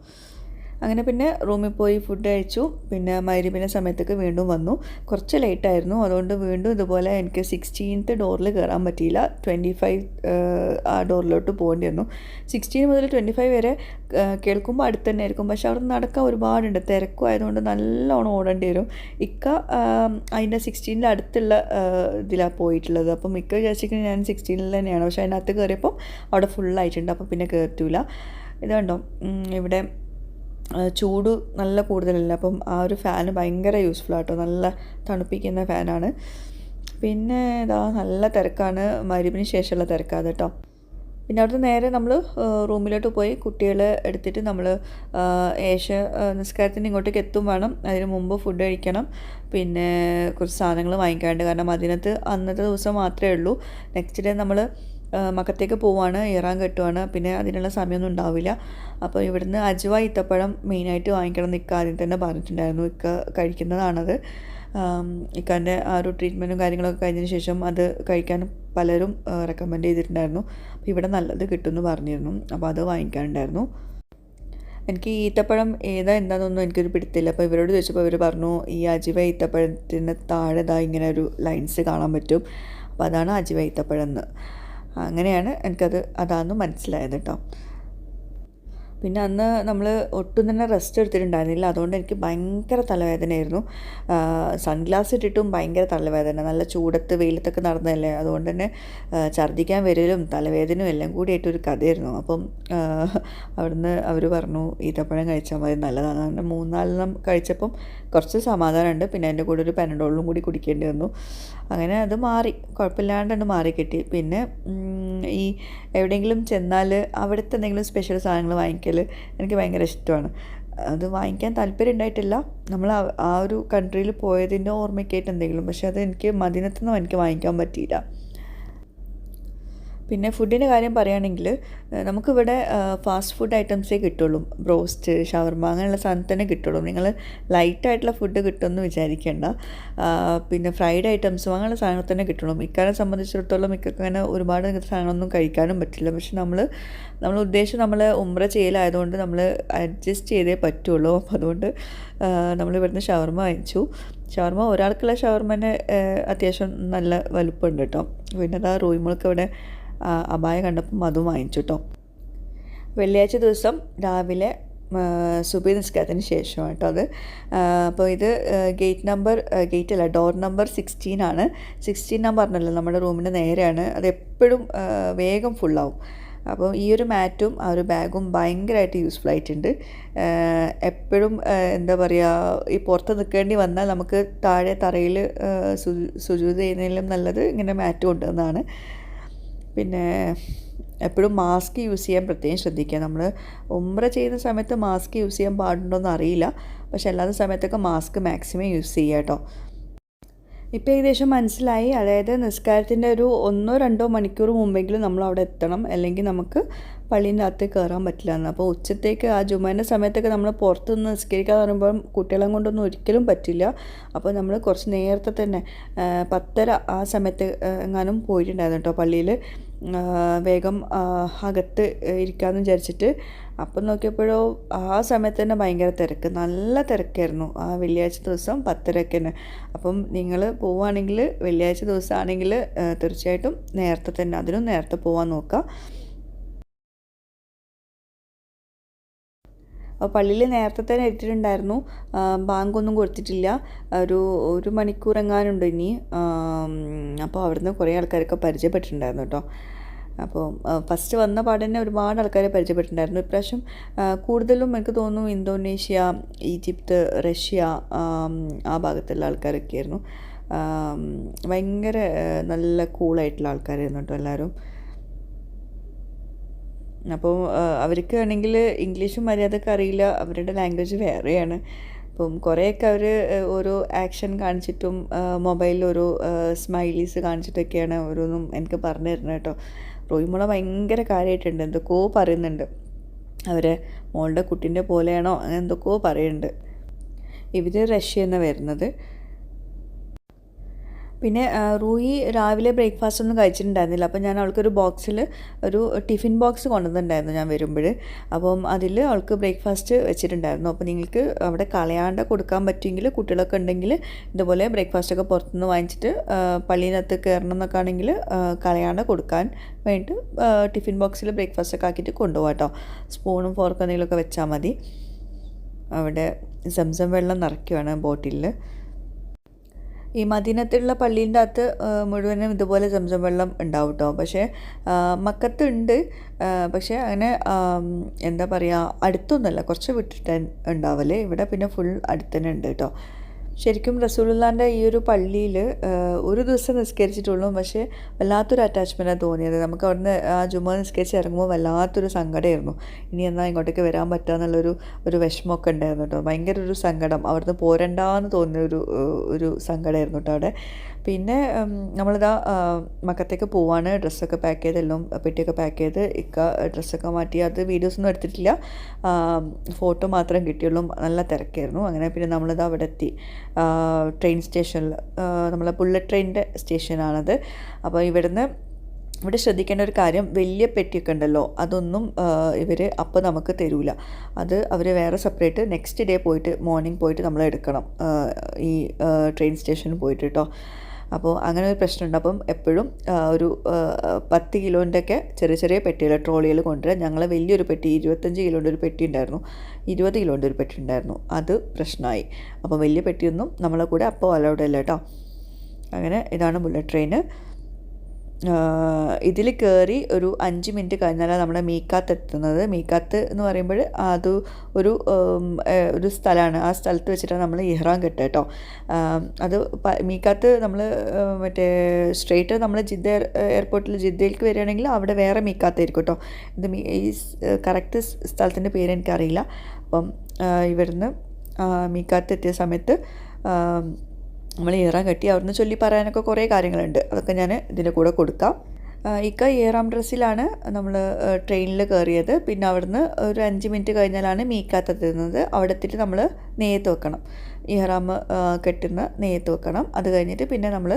അങ്ങനെ പിന്നെ റൂമിൽ പോയി ഫുഡ് കഴിച്ചു. പിന്നെ മഗ്‌രിബിൻ്റെ സമയത്തേക്ക് വീണ്ടും വന്നു. കുറച്ച് ലേറ്റായിരുന്നു, അതുകൊണ്ട് വീണ്ടും ഇതുപോലെ എനിക്ക് 16th ഡോറിൽ കയറാൻ പറ്റിയില്ല. 25 ആ ഡോറിലോട്ട് പോകേണ്ടി വന്നു. 16 മുതൽ 25 വരെ കേൾക്കുമ്പോൾ അടുത്ത് തന്നെ ആയിരിക്കും, പക്ഷെ അവിടെ നടക്കാൻ ഒരുപാടുണ്ട്, തിരക്കും ആയതുകൊണ്ട് നല്ലോണം ഓടേണ്ടി വരും. ഇക്ക അതിൻ്റെ 16ൻ്റെ അടുത്തുള്ള ഇതിലാണ് പോയിട്ടുള്ളത്. അപ്പം മിക്ക വിചാരിച്ചിരിക്കുന്നത് ഞാൻ 16ൽ തന്നെയാണ്, പക്ഷേ അതിനകത്ത് കയറിയപ്പോൾ അവിടെ ഫുള്ളായിട്ടുണ്ട്. അപ്പോൾ പിന്നെ കയറ്റൂല. ഇത് കണ്ടോ, ഇവിടെ ചൂട് നല്ല കൂടുതലല്ല, അപ്പം ആ ഒരു ഫാന് ഭയങ്കര യൂസ്ഫുൾ ആട്ടോ, നല്ല തണുപ്പിക്കുന്ന ഫാനാണ്. പിന്നെ ഇതാ നല്ല തിരക്കാണ്, മഗ്‌രിബിന് ശേഷമുള്ള തിരക്കാണ് കേട്ടോ. പിന്നെ അവിടുന്ന് നേരെ നമ്മൾ റൂമിലോട്ട് പോയി കുട്ടികളെ എടുത്തിട്ട് നമ്മൾ ഏഷ നിസ്കാരത്തിന് ഇങ്ങോട്ടേക്ക് എത്തും വേണം. അതിന് മുമ്പ് ഫുഡ് കഴിക്കണം. പിന്നെ കുറച്ച് സാധനങ്ങൾ വാങ്ങിക്കാനുണ്ട്, കാരണം അതിനകത്ത് അന്നത്തെ ദിവസം മാത്രമേ ഉള്ളൂ. നെക്സ്റ്റ് ഡേ നമ്മൾ മക്കത്തേക്ക് പോവുകയാണ്, ഇറാൻ കെട്ടുവാണ്. പിന്നെ അതിനുള്ള സമയമൊന്നും ഉണ്ടാവില്ല. അപ്പോൾ ഇവിടുന്ന് അജ്വ ഈത്തപ്പഴം മെയിനായിട്ട് വാങ്ങിക്കണം എന്ന് ഇക്ക ആദ്യം തന്നെ പറഞ്ഞിട്ടുണ്ടായിരുന്നു. ഇക്ക കഴിക്കുന്നതാണത്. ഇക്കാൻ്റെ ആ ഒരു ട്രീറ്റ്മെൻറ്റും കാര്യങ്ങളൊക്കെ കഴിഞ്ഞതിന് ശേഷം അത് കഴിക്കാൻ പലരും റെക്കമെൻഡ് ചെയ്തിട്ടുണ്ടായിരുന്നു. അപ്പോൾ ഇവിടെ നല്ലത് കിട്ടുമെന്ന് പറഞ്ഞിരുന്നു, അപ്പോൾ അത് വാങ്ങിക്കാനുണ്ടായിരുന്നു. എനിക്ക് ഈത്തപ്പഴം എന്താണെന്നൊന്നും എനിക്കൊരു പിടുത്തില്ല. അപ്പോൾ ഇവരോട് ചോദിച്ചപ്പോൾ ഇവർ പറഞ്ഞു ഈ അജ്വ ഈത്തപ്പഴത്തിന് താഴെ ഇങ്ങനെ ഒരു ലൈൻസ് കാണാൻ പറ്റും, അപ്പോൾ അതാണ് അജ്വ ഈത്തപ്പഴം എന്ന്. അങ്ങനെയാണ് എനിക്കത് അതാണെന്ന് മനസ്സിലായത് കേട്ടോ. പിന്നെ അന്ന് നമ്മൾ ഒട്ടും തന്നെ റെസ്റ്റ് എടുത്തിട്ടുണ്ടായിരുന്നില്ല, അതുകൊണ്ട് എനിക്ക് ഭയങ്കര തലവേദനയായിരുന്നു. സൺഗ്ലാസ് ഇട്ടിട്ടും ഭയങ്കര തലവേദന, നല്ല ചൂടത്ത് വെയിലത്തൊക്കെ നടന്നതല്ലേ, അതുകൊണ്ട് തന്നെ ഛർദ്ദിക്കാൻ വരലും തലവേദനയും എല്ലാം കൂടിയായിട്ടൊരു കഥയായിരുന്നു. അപ്പം അവിടുന്ന് അവർ പറഞ്ഞു ഈത്തപ്പഴം കഴിച്ചാൽ മതി, നല്ലതാണ്. അങ്ങനെ 3-4 കഴിച്ചപ്പം കുറച്ച് സമാധാനമുണ്ട്. പിന്നെ അതിൻ്റെ കൂടെ ഒരു പാരഡോളും കൂടി കുടിക്കേണ്ടി വന്നു. അങ്ങനെ അത് മാറി, കുഴപ്പമില്ലാണ്ട് മാറി കിട്ടി. പിന്നെ ഈ എവിടെയെങ്കിലും ചെന്നാൽ അവിടുത്തെ എന്തെങ്കിലും സ്പെഷ്യൽ സാധനങ്ങൾ വാങ്ങിക്കൽ എനിക്ക് ഭയങ്കര ഇഷ്ടമാണ്. അത് വാങ്ങിക്കാൻ താല്പര്യം ഉണ്ടായിട്ടില്ല, നമ്മൾ ആ ഒരു കൺട്രിയിൽ പോയതിൻ്റെ ഓർമ്മയ്ക്കായിട്ട് എന്തെങ്കിലും. പക്ഷെ അത് എനിക്ക് മദീനത്തു നിന്നും എനിക്ക് വാങ്ങിക്കാൻ പറ്റിയില്ല. പിന്നെ ഫുഡിൻ്റെ കാര്യം പറയുകയാണെങ്കിൽ നമുക്കിവിടെ ഫാസ്റ്റ് ഫുഡ് ഐറ്റംസേ കിട്ടുള്ളൂ. ബ്രോസ്റ്റ്, ഷവർമ അങ്ങനെയുള്ള സാധനം തന്നെ കിട്ടുള്ളൂ. നിങ്ങൾ ലൈറ്റായിട്ടുള്ള ഫുഡ് കിട്ടുമെന്ന് വിചാരിക്കേണ്ട. പിന്നെ ഫ്രൈഡ് ഐറ്റംസും അങ്ങനെയുള്ള സാധനങ്ങൾ തന്നെ കിട്ടുള്ളൂ. മിക്കാരെ സംബന്ധിച്ചിടത്തോളം മിക്കൊക്കെ അങ്ങനെ ഒരുപാട് സാധനങ്ങളൊന്നും കഴിക്കാനും പറ്റില്ല. പക്ഷെ നമ്മൾ ഉദ്ദേശം നമ്മൾ ഉംറ ചെയ്യലായതുകൊണ്ട് നമ്മൾ അഡ്ജസ്റ്റ് ചെയ്തേ പറ്റുള്ളൂ. അപ്പോൾ അതുകൊണ്ട് നമ്മളിവിടുന്ന് ഷവർമ വാങ്ങിച്ചു. ഷവർമ ഒരാൾക്കുള്ള ഷവർമന് അത്യാവശ്യം നല്ല വലുപ്പമുണ്ട് കേട്ടോ. പിന്നെ അതാ റൂമുകൾക്ക് ഇവിടെ അബായ കണ്ടപ്പം അതും വാങ്ങിച്ചു കേട്ടോ. വെള്ളിയാഴ്ച ദിവസം രാവിലെ സുബഹി നിസ്കാരത്തിന് ശേഷം കേട്ടോ അത്. അപ്പോൾ ഇത് ഡോർ നമ്പർ 16 ആണ്. 16 ഞാൻ പറഞ്ഞല്ലോ നമ്മുടെ റൂമിൻ്റെ നേരെയാണ്. അത് എപ്പോഴും വേഗം ഫുള്ളാവും. അപ്പോൾ ഈ ഒരു മാറ്റും ആ ഒരു ബാഗും ഭയങ്കരമായിട്ട് യൂസ്ഫുൾ ആയിട്ടുണ്ട്. എപ്പോഴും എന്താ പറയുക, ഈ പുറത്ത് നിൽക്കേണ്ടി വന്നാൽ നമുക്ക് താഴെ തറയിൽ സുജൂദ് ചെയ്യുന്നതിലും നല്ലത് ഇങ്ങനെ മാറ്റ് കൊണ്ടുവന്നതാണ്. പിന്നെ എപ്പോഴും മാസ്ക് യൂസ് ചെയ്യാൻ പ്രത്യേകം ശ്രദ്ധിക്കുക. നമ്മൾ ഉംറ ചെയ്യുന്ന സമയത്ത് മാസ്ക് യൂസ് ചെയ്യാൻ പാടുണ്ടോയെന്ന് അറിയില്ല, പക്ഷെ അല്ലാത്ത സമയത്തൊക്കെ മാസ്ക് മാക്സിമം യൂസ് ചെയ്യുക കേട്ടോ. ഇപ്പോൾ ഏകദേശം മനസ്സിലായി. അതായത് നിസ്കാരത്തിൻ്റെ ഒരു 1-2 മണിക്കൂർ മുമ്പെങ്കിലും നമ്മൾ അവിടെ എത്തണം, അല്ലെങ്കിൽ നമുക്ക് പള്ളീൻ്റെ അകത്ത് കയറാൻ പറ്റില്ല എന്ന്. അപ്പോൾ ഉച്ചത്തേക്ക് ആ ജുമാൻ്റെ സമയത്തൊക്കെ നമ്മൾ പുറത്തുനിന്ന് നിസ്കരിക്കാന്ന് പറയുമ്പോൾ കുട്ടികളെ കൊണ്ടൊന്നും ഒരിക്കലും പറ്റില്ല. അപ്പോൾ നമ്മൾ കുറച്ച് നേരത്തെ തന്നെ 10:30 ആ സമയത്ത് എങ്ങാനും പോയിട്ടുണ്ടായിരുന്നു കേട്ടോ പള്ളിയിൽ. വേഗം അകത്ത് ഇരിക്കാമെന്ന് വിചാരിച്ചിട്ട്. അപ്പം നോക്കിയപ്പോഴോ ആ സമയത്ത് തന്നെ ഭയങ്കര തിരക്ക്, നല്ല തിരക്കായിരുന്നു ആ വെള്ളിയാഴ്ച ദിവസം 10:30 തന്നെ. അപ്പം നിങ്ങൾ പോവുകയാണെങ്കിൽ വെള്ളിയാഴ്ച ദിവസമാണെങ്കിൽ തീർച്ചയായിട്ടും നേരത്തെ തന്നെ, അതിനും നേരത്തെ പോകാൻ നോക്കുക. അപ്പോൾ പള്ളിയിൽ നേരത്തെ തന്നെ എത്തിയിട്ടുണ്ടായിരുന്നു. ബാങ്കൊന്നും കൊടുത്തിട്ടില്ല. ഒരു മണിക്കൂർ എങ്ങാനുണ്ട് ഇനി. അപ്പോൾ അവിടുന്ന് കുറേ ആൾക്കാരൊക്കെ പരിചയപ്പെട്ടിട്ടുണ്ടായിരുന്നു കേട്ടോ. അപ്പോൾ ഫസ്റ്റ് വന്ന പാടന്നെ ഒരുപാട് ആൾക്കാരെ പരിചയപ്പെട്ടിട്ടുണ്ടായിരുന്നു. ഇപ്രാവശ്യം കൂടുതലും എനിക്ക് തോന്നുന്നു ഇന്തോനേഷ്യ, ഈജിപ്ത്, റഷ്യ ആ ഭാഗത്തുള്ള ആൾക്കാരൊക്കെ ആയിരുന്നു. ഭയങ്കര നല്ല കൂളായിട്ടുള്ള ആൾക്കാരായിരുന്നു കേട്ടോ എല്ലാവരും. അപ്പോൾ അവർക്ക് ആണെങ്കിൽ ഇംഗ്ലീഷും മര്യാദക്ക് അറിയില്ല, അവരുടെ ലാംഗ്വേജ് വേറെയാണ്. അപ്പം കുറേയൊക്കെ അവർ ഓരോ ആക്ഷൻ കാണിച്ചിട്ടും മൊബൈലിൽ ഓരോ സ്മൈലീസ് കാണിച്ചിട്ടൊക്കെയാണ് ഓരോന്നും എനിക്ക് പറഞ്ഞു തരുന്നത് കേട്ടോ. റോയിമോളെ ഭയങ്കര കാര്യമായിട്ടുണ്ട്, എന്തൊക്കെയോ പറയുന്നുണ്ട്. അവരെ മോളുടെ കുട്ടീൻ്റെ പോലെയാണോ അങ്ങനെ എന്തൊക്കെയോ പറയുന്നുണ്ട്. ഇവർ റഷ്യ എന്നാണ് വരുന്നത്. പിന്നെ റൂയി രാവിലെ ബ്രേക്ക്ഫാസ്റ്റ് ഒന്നും കഴിച്ചിട്ടുണ്ടായിരുന്നില്ല. അപ്പോൾ ഞാൻ അവൾക്കൊരു ബോക്സിൽ ഒരു ടിഫിൻ ബോക്സ് കൊണ്ടുവന്നിട്ടുണ്ടായിരുന്നു ഞാൻ വരുമ്പോൾ. അപ്പം അതിൽ അവൾക്ക് ബ്രേക്ക്ഫാസ്റ്റ് വെച്ചിട്ടുണ്ടായിരുന്നു. അപ്പോൾ നിങ്ങൾക്ക് അവിടെ കളയാണ്ട് കൊടുക്കാൻ പറ്റുമെങ്കിൽ, കുട്ടികളൊക്കെ ഉണ്ടെങ്കിൽ ഇതുപോലെ ബ്രേക്ക്ഫാസ്റ്റൊക്കെ പുറത്തുനിന്ന് വാങ്ങിച്ചിട്ട് പള്ളീനകത്ത് കയറണം എന്നൊക്കെ ആണെങ്കിൽ കളയാണ്ട് കൊടുക്കാൻ വേണ്ടിയിട്ട് ടിഫിൻ ബോക്സിൽ ബ്രേക്ക്ഫാസ്റ്റൊക്കെ ആക്കിയിട്ട് കൊണ്ടുപോകാം കേട്ടോ. സ്പൂണും ഫോർക്കും എന്തെങ്കിലുമൊക്കെ വെച്ചാൽ മതി. അവിടെ സംസം വെള്ളം നിറയ്ക്കുകയാണ് ബോട്ടിലിൽ. ഈ മദീനത്തുള്ള പള്ളീൻ്റെ അകത്ത് മുഴുവനും ഇതുപോലെ സംസം വെള്ളം ഉണ്ടാവും കേട്ടോ. പക്ഷേ മക്കത്ത് ഉണ്ട്, പക്ഷേ അങ്ങനെ എന്താ പറയുക, അടുത്തൊന്നുമല്ല, കുറച്ച് വിട്ടിട്ട് ഉണ്ടാവല്ലേ. ഇവിടെ പിന്നെ ഫുൾ അടുത്ത് തന്നെ ഉണ്ട് കേട്ടോ. ശരിക്കും റസൂലുള്ളാഹിൻ്റെ ഈ ഒരു പള്ളിയിൽ ഒരു ദിവസം നിസ്കരിച്ചിട്ടുള്ളൂ, പക്ഷേ വല്ലാത്തൊരു അറ്റാച്ച്മെൻറ്റാണ് തോന്നിയത്. നമുക്ക് അവിടുന്ന് ആ ജുമാ നിസ്കരിച്ച് ഇറങ്ങുമ്പോൾ വല്ലാത്തൊരു സങ്കടമായിരുന്നു. ഇനി എന്നാൽ ഇങ്ങോട്ടേക്ക് വരാൻ പറ്റുക വിഷമമൊക്കെ ഉണ്ടായിരുന്നു കേട്ടോ. ഭയങ്കര ഒരു സങ്കടം, അവിടുന്ന് പോരണ്ടാന്ന് തോന്നിയ ഒരു സങ്കടമായിരുന്നു കേട്ടോ അവിടെ. പിന്നെ നമ്മളിതാ മക്കത്തേക്ക് പോവാണ്. ഡ്രസ്സൊക്കെ പാക്ക് ചെയ്ത്, എല്ലാം പെട്ടിയൊക്കെ പാക്ക് ചെയ്ത് ഡ്രസ്സൊക്കെ മാറ്റി. അത് വീഡിയോസൊന്നും എടുത്തിട്ടില്ല, ഫോട്ടോ മാത്രം കിട്ടിയുള്ളൂ. നല്ല തിരക്കായിരുന്നു. അങ്ങനെ പിന്നെ നമ്മളിതാ അവിടെ എത്തി. ട്രെയിൻ സ്റ്റേഷനിൽ, നമ്മളെ ബുള്ളറ്റ് ട്രെയിനിൻ്റെ സ്റ്റേഷനാണത്. അപ്പോൾ ഇവിടെ ശ്രദ്ധിക്കേണ്ട ഒരു കാര്യം, വലിയ പെട്ടിയൊക്കെ ഉണ്ടല്ലോ, അതൊന്നും ഇവർ അപ്പോൾ നമുക്ക് തരൂല. അത് അവർ വേറെ സെപ്പറേറ്റ് നെക്സ്റ്റ് ഡേ പോയിട്ട് മോർണിംഗ് പോയിട്ട് നമ്മൾ എടുക്കണം, ഈ ട്രെയിൻ സ്റ്റേഷനിൽ പോയിട്ട് കേട്ടോ. അപ്പോൾ അങ്ങനെ ഒരു പ്രശ്നമുണ്ട്. അപ്പം എപ്പോഴും ഒരു 10 കിലോൻ്റെ ഒക്കെ ചെറിയ ചെറിയ പെട്ടികൾ ട്രോളികൾ കൊണ്ടുവരാം. ഞങ്ങൾ വലിയൊരു പെട്ടി 25 കിലോൻ്റെ ഒരു പെട്ടി ഉണ്ടായിരുന്നു, 20 കിലോൻ്റെ ഒരു പെട്ടി ഉണ്ടായിരുന്നു. അത് പ്രശ്നമായി. അപ്പോൾ വലിയ പെട്ടിയൊന്നും നമ്മളെ കൂടെ അപ്പോൾ അലൗഡ് അല്ല കേട്ടോ. അങ്ങനെ ഇതാണ് ബുള്ളറ്റ് ട്രെയിൻ. ഇതിൽ കയറി ഒരു 5 മിനിറ്റ് കഴിഞ്ഞാലാണ് നമ്മുടെ മീക്കാത്ത് എത്തുന്നത്. മീക്കാത്ത് എന്ന് പറയുമ്പോൾ അത് ഒരു സ്ഥലമാണ്. ആ സ്ഥലത്ത് വെച്ചിട്ടാണ് നമ്മൾ ഇഹ്റാം കെട്ടുക കേട്ടോ. അത് മീക്കാത്ത് നമ്മൾ മറ്റേ സ്ട്രെയിറ്റ് നമ്മൾ ജിദ്ദ എയർപോർട്ടിൽ ജിദ്ദയിലേക്ക് വരികയാണെങ്കിൽ അവിടെ വേറെ മീക്കാത്തായിരിക്കും കേട്ടോ. ഇത് ഈ കറക്റ്റ് സ്ഥലത്തിൻ്റെ പേര് എനിക്കറിയില്ല. അപ്പം ഇവിടുന്ന് മീക്കാത്ത് എത്തിയ സമയത്ത് നമ്മൾ ഇഹ്റാം കെട്ടി. അവിടുന്ന് ചൊല്ലി പറയാനൊക്കെ കുറേ കാര്യങ്ങളുണ്ട്, അതൊക്കെ ഞാൻ ഇതിൻ്റെ കൂടെ കൊടുക്കാം. ഇക്ക ഇഹ്റാം ഡ്രസ്സിലാണ് നമ്മൾ ട്രെയിനിൽ കയറിയത്. പിന്നെ അവിടുന്ന് ഒരു 5 മിനിറ്റ് കഴിഞ്ഞാലാണ് മീക്കാത്ത് എത്തുന്നത്. അവിടെ എത്തിയിട്ട് നമ്മൾ നെയ്യത്ത് വെക്കണം, ഇഹ്റാം കെട്ടുന്ന നെയ്യത്ത് വെക്കണം. അത് കഴിഞ്ഞിട്ട് പിന്നെ നമ്മൾ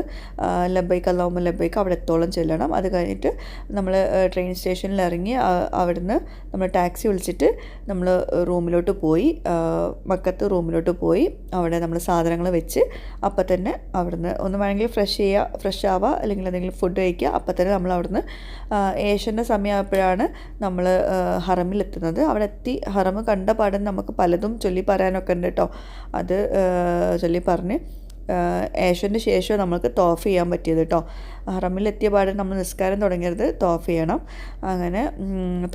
ലബ്ബൈക്ക് അല്ലാഹുമ്മ ലബ്ബൈക്ക് അവിടെ എത്തോളം ചെല്ലണം. അത് കഴിഞ്ഞിട്ട് നമ്മൾ ട്രെയിൻ സ്റ്റേഷനിൽ ഇറങ്ങി അവിടുന്ന് നമ്മൾ ടാക്സി വിളിച്ചിട്ട് നമ്മൾ റൂമിലോട്ട് പോയി, മക്കത്ത് റൂമിലോട്ട് പോയി അവിടെ നമ്മൾ സാധനങ്ങൾ വെച്ച് അപ്പം തന്നെ അവിടുന്ന് ഒന്ന് വേണമെങ്കിൽ ഫ്രഷ് ആവുക, അല്ലെങ്കിൽ എന്തെങ്കിലും ഫുഡ് കഴിക്കുക. അപ്പം തന്നെ നമ്മൾ അവിടുന്ന് ഏഷ്യൻ്റെ സമയമായപ്പോഴാണ് നമ്മൾ ഹറമിലെത്തുന്നത്. അവിടെ എത്തി ഹറം കണ്ട പാടൻ നമുക്ക് പലതും ചൊല്ലി പറയാനൊക്കെ ഉണ്ട് കേട്ടോ. അത് ചൊല്ലി പറഞ്ഞ് ഏഷ്യൻ്റെ ശേഷം നമുക്ക് തോഫ് ചെയ്യാൻ പറ്റിയത് കേട്ടോ. ഹറമിലെത്തിയ പാടെ നമ്മൾ നിസ്കാരം തുടങ്ങിയത് തോഫ് ചെയ്യണം. അങ്ങനെ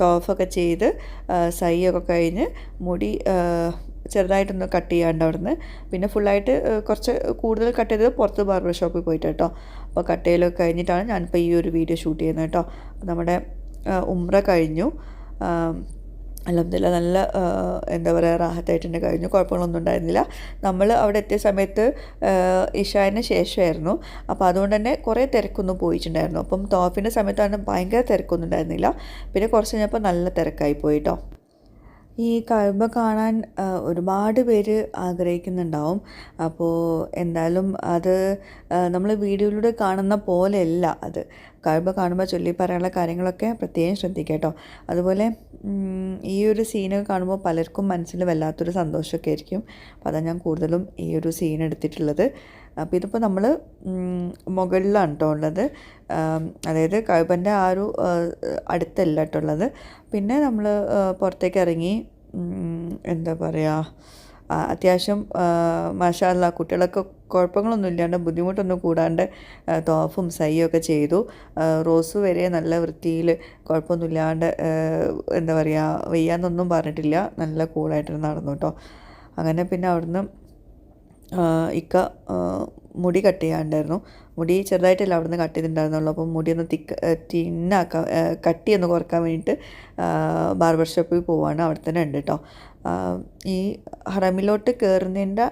തോഫൊക്കെ ചെയ്ത് സൈയൊക്കെ കഴിഞ്ഞ് മുടി ചെറുതായിട്ടൊന്ന് കട്ട് ചെയ്യാണ്ട് അവിടുന്ന്. പിന്നെ ഫുള്ളായിട്ട് കുറച്ച് കൂടുതൽ കട്ട് ചെയ്തത് പുറത്ത് ബാർബർ ഷോപ്പിൽ പോയിട്ട് കേട്ടോ. അപ്പോൾ കട്ട് ചെയ്യലൊക്കെ കഴിഞ്ഞിട്ടാണ് ഞാനിപ്പോൾ ഈ ഒരു വീഡിയോ ഷൂട്ട് ചെയ്യുന്നത് കേട്ടോ. നമ്മുടെ ഉംറ കഴിഞ്ഞു, അൽഹംദുലില്ലാ നല്ല എന്താ പറയുക റാഹത്തായിട്ട് തന്നെ കഴിഞ്ഞു, കുഴപ്പങ്ങളൊന്നും ഉണ്ടായിരുന്നില്ല. നമ്മൾ അവിടെ എത്തിയ സമയത്ത് ഇഷാന് ശേഷമായിരുന്നു. അപ്പോൾ അതുകൊണ്ട് തന്നെ കുറേ തിരക്കൊന്നും പോയിട്ടുണ്ടായിരുന്നു. അപ്പം തോഫിൻ്റെ സമയത്താണ് ഭയങ്കര തിരക്കൊന്നും ഉണ്ടായിരുന്നില്ല. പിന്നെ കുറച്ച് കഴിഞ്ഞപ്പോൾ നല്ല തിരക്കായി പോയിട്ടോ. ഈ കഅബ കാണാൻ ഒരുപാട് പേര് ആഗ്രഹിക്കുന്നുണ്ടാവും. അപ്പോൾ എന്തായാലും അത് നമ്മൾ വീഡിയോയിലൂടെ കാണുന്ന പോലെയല്ല അത്. കഅബ കാണുമ്പോൾ ചൊല്ലി പറയാനുള്ള കാര്യങ്ങളൊക്കെ പ്രത്യേകം ശ്രദ്ധിക്കുക കേട്ടോ. അതുപോലെ ഈ ഒരു സീന് കാണുമ്പോൾ പലർക്കും മനസ്സിൽ വല്ലാത്തൊരു സന്തോഷമൊക്കെ ആയിരിക്കും. അപ്പോൾ അതാണ് ഞാൻ കൂടുതലും ഈ ഒരു സീൻ എടുത്തിട്ടുള്ളത്. അപ്പോൾ ഇതിപ്പോൾ നമ്മൾ മുകളിലാണ് കേട്ടോ ഉള്ളത്, അതായത് കഅബൻ്റെ ആ ഒരു അടുത്തല്ല കേട്ടോ ഉള്ളത്. പിന്നെ നമ്മൾ പുറത്തേക്ക് ഇറങ്ങി, എന്താ പറയുക, അത്യാവശ്യം മാഷാ അല്ലാ കുട്ടികളൊക്കെ കുഴപ്പങ്ങളൊന്നും ഇല്ലാണ്ട് ബുദ്ധിമുട്ടൊന്നും കൂടാണ്ട് തോഫും സയ്യും ഒക്കെ ചെയ്തു. റോസ് വരെ നല്ല വൃത്തിയിൽ കുഴപ്പമൊന്നുമില്ലാണ്ട് എന്താ പറയുക വെയ്യാന്നൊന്നും പറഞ്ഞിട്ടില്ല, നല്ല കൂളായിട്ട് നടന്നു കേട്ടോ. അങ്ങനെ പിന്നെ അവിടുന്ന് ഇക്ക മുടി കട്ട് ചെയ്യാണ്ടായിരുന്നു. മുടി ചെറുതായിട്ടല്ല അവിടുന്ന് കട്ട് ചെയ്തിട്ടുണ്ടായിരുന്നുള്ളൂ. അപ്പം മുടിയൊന്ന് തിന്നാക്കാൻ കട്ടിയൊന്ന് കുറക്കാൻ വേണ്ടിയിട്ട് ബാർബർ ഷോപ്പിൽ പോവാണ്. അവിടെ തന്നെ ഉണ്ട് കേട്ടോ. ഈ ഹറമിലോട്ട് കയറുന്നതിൻ്റെ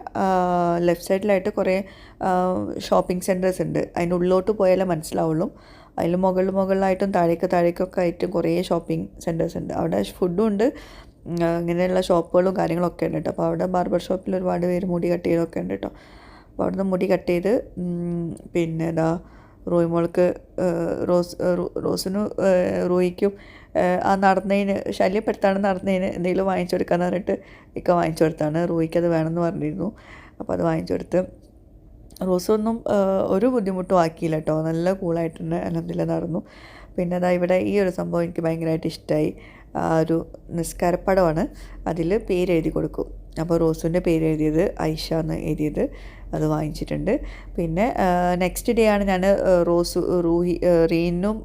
ലെഫ്റ്റ് സൈഡിലായിട്ട് കുറേ ഷോപ്പിംഗ് സെൻറ്റേഴ്സ് ഉണ്ട്. അതിൻ്റെ ഉള്ളിലോട്ട് പോയാലേ മനസ്സിലാവുള്ളൂ. അതിൽ മുകളിലായിട്ടും താഴേക്കൊക്കെ ആയിട്ടും കുറേ ഷോപ്പിംഗ് സെൻറ്റേഴ്സ് ഉണ്ട്. അവിടെ ഫുഡും ഉണ്ട്, ഇങ്ങനെയുള്ള ഷോപ്പുകളും കാര്യങ്ങളൊക്കെ ഉണ്ട് കേട്ടോ. അപ്പോൾ അവിടെ ബാർബർ ഷോപ്പിൽ ഒരുപാട് പേര് മുടി കട്ട് ചെയ്തൊക്കെ ഉണ്ട് കേട്ടോ. അപ്പോൾ അവിടുന്ന് മുടി കട്ട് ചെയ്ത് പിന്നെ ഇതാ റോയ്മോൾക്ക് റോസിനും റോയിക്കും ആ നടന്നതിന് ശല്യപ്പെടുത്താണ് നടന്നതിന് എന്തെങ്കിലും വാങ്ങിച്ചു കൊടുക്കാമെന്ന് പറഞ്ഞിട്ട് ഇക്ക വാങ്ങിച്ചു കൊടുത്താണ്. റോയിക്ക് അത് വേണമെന്ന് പറഞ്ഞിരുന്നു. അപ്പോൾ അത് വാങ്ങിച്ചു കൊടുത്ത്. റോസൊന്നും ഒരു ബുദ്ധിമുട്ടും ആക്കിയില്ല കേട്ടോ, നല്ല കൂളായിട്ട് തന്നെ അൽഹംദുലില്ലാ നടന്നു. പിന്നെ അതാ ഇവിടെ ഈ ഒരു സംഭവം എനിക്ക് ഭയങ്കരമായിട്ട് ഇഷ്ടമായി. ആ ഒരു നിസ്കാരപ്പടമാണ്, അതിൽ പേരെഴുതി കൊടുക്കും. അപ്പോൾ റോസിൻ്റെ പേര് എഴുതിയത് ഐഷ എന്ന് എഴുതിയത് അത് വാങ്ങിച്ചിട്ടുണ്ട്. പിന്നെ നെക്സ്റ്റ് ഡേ ആണ് ഞാൻ റീനും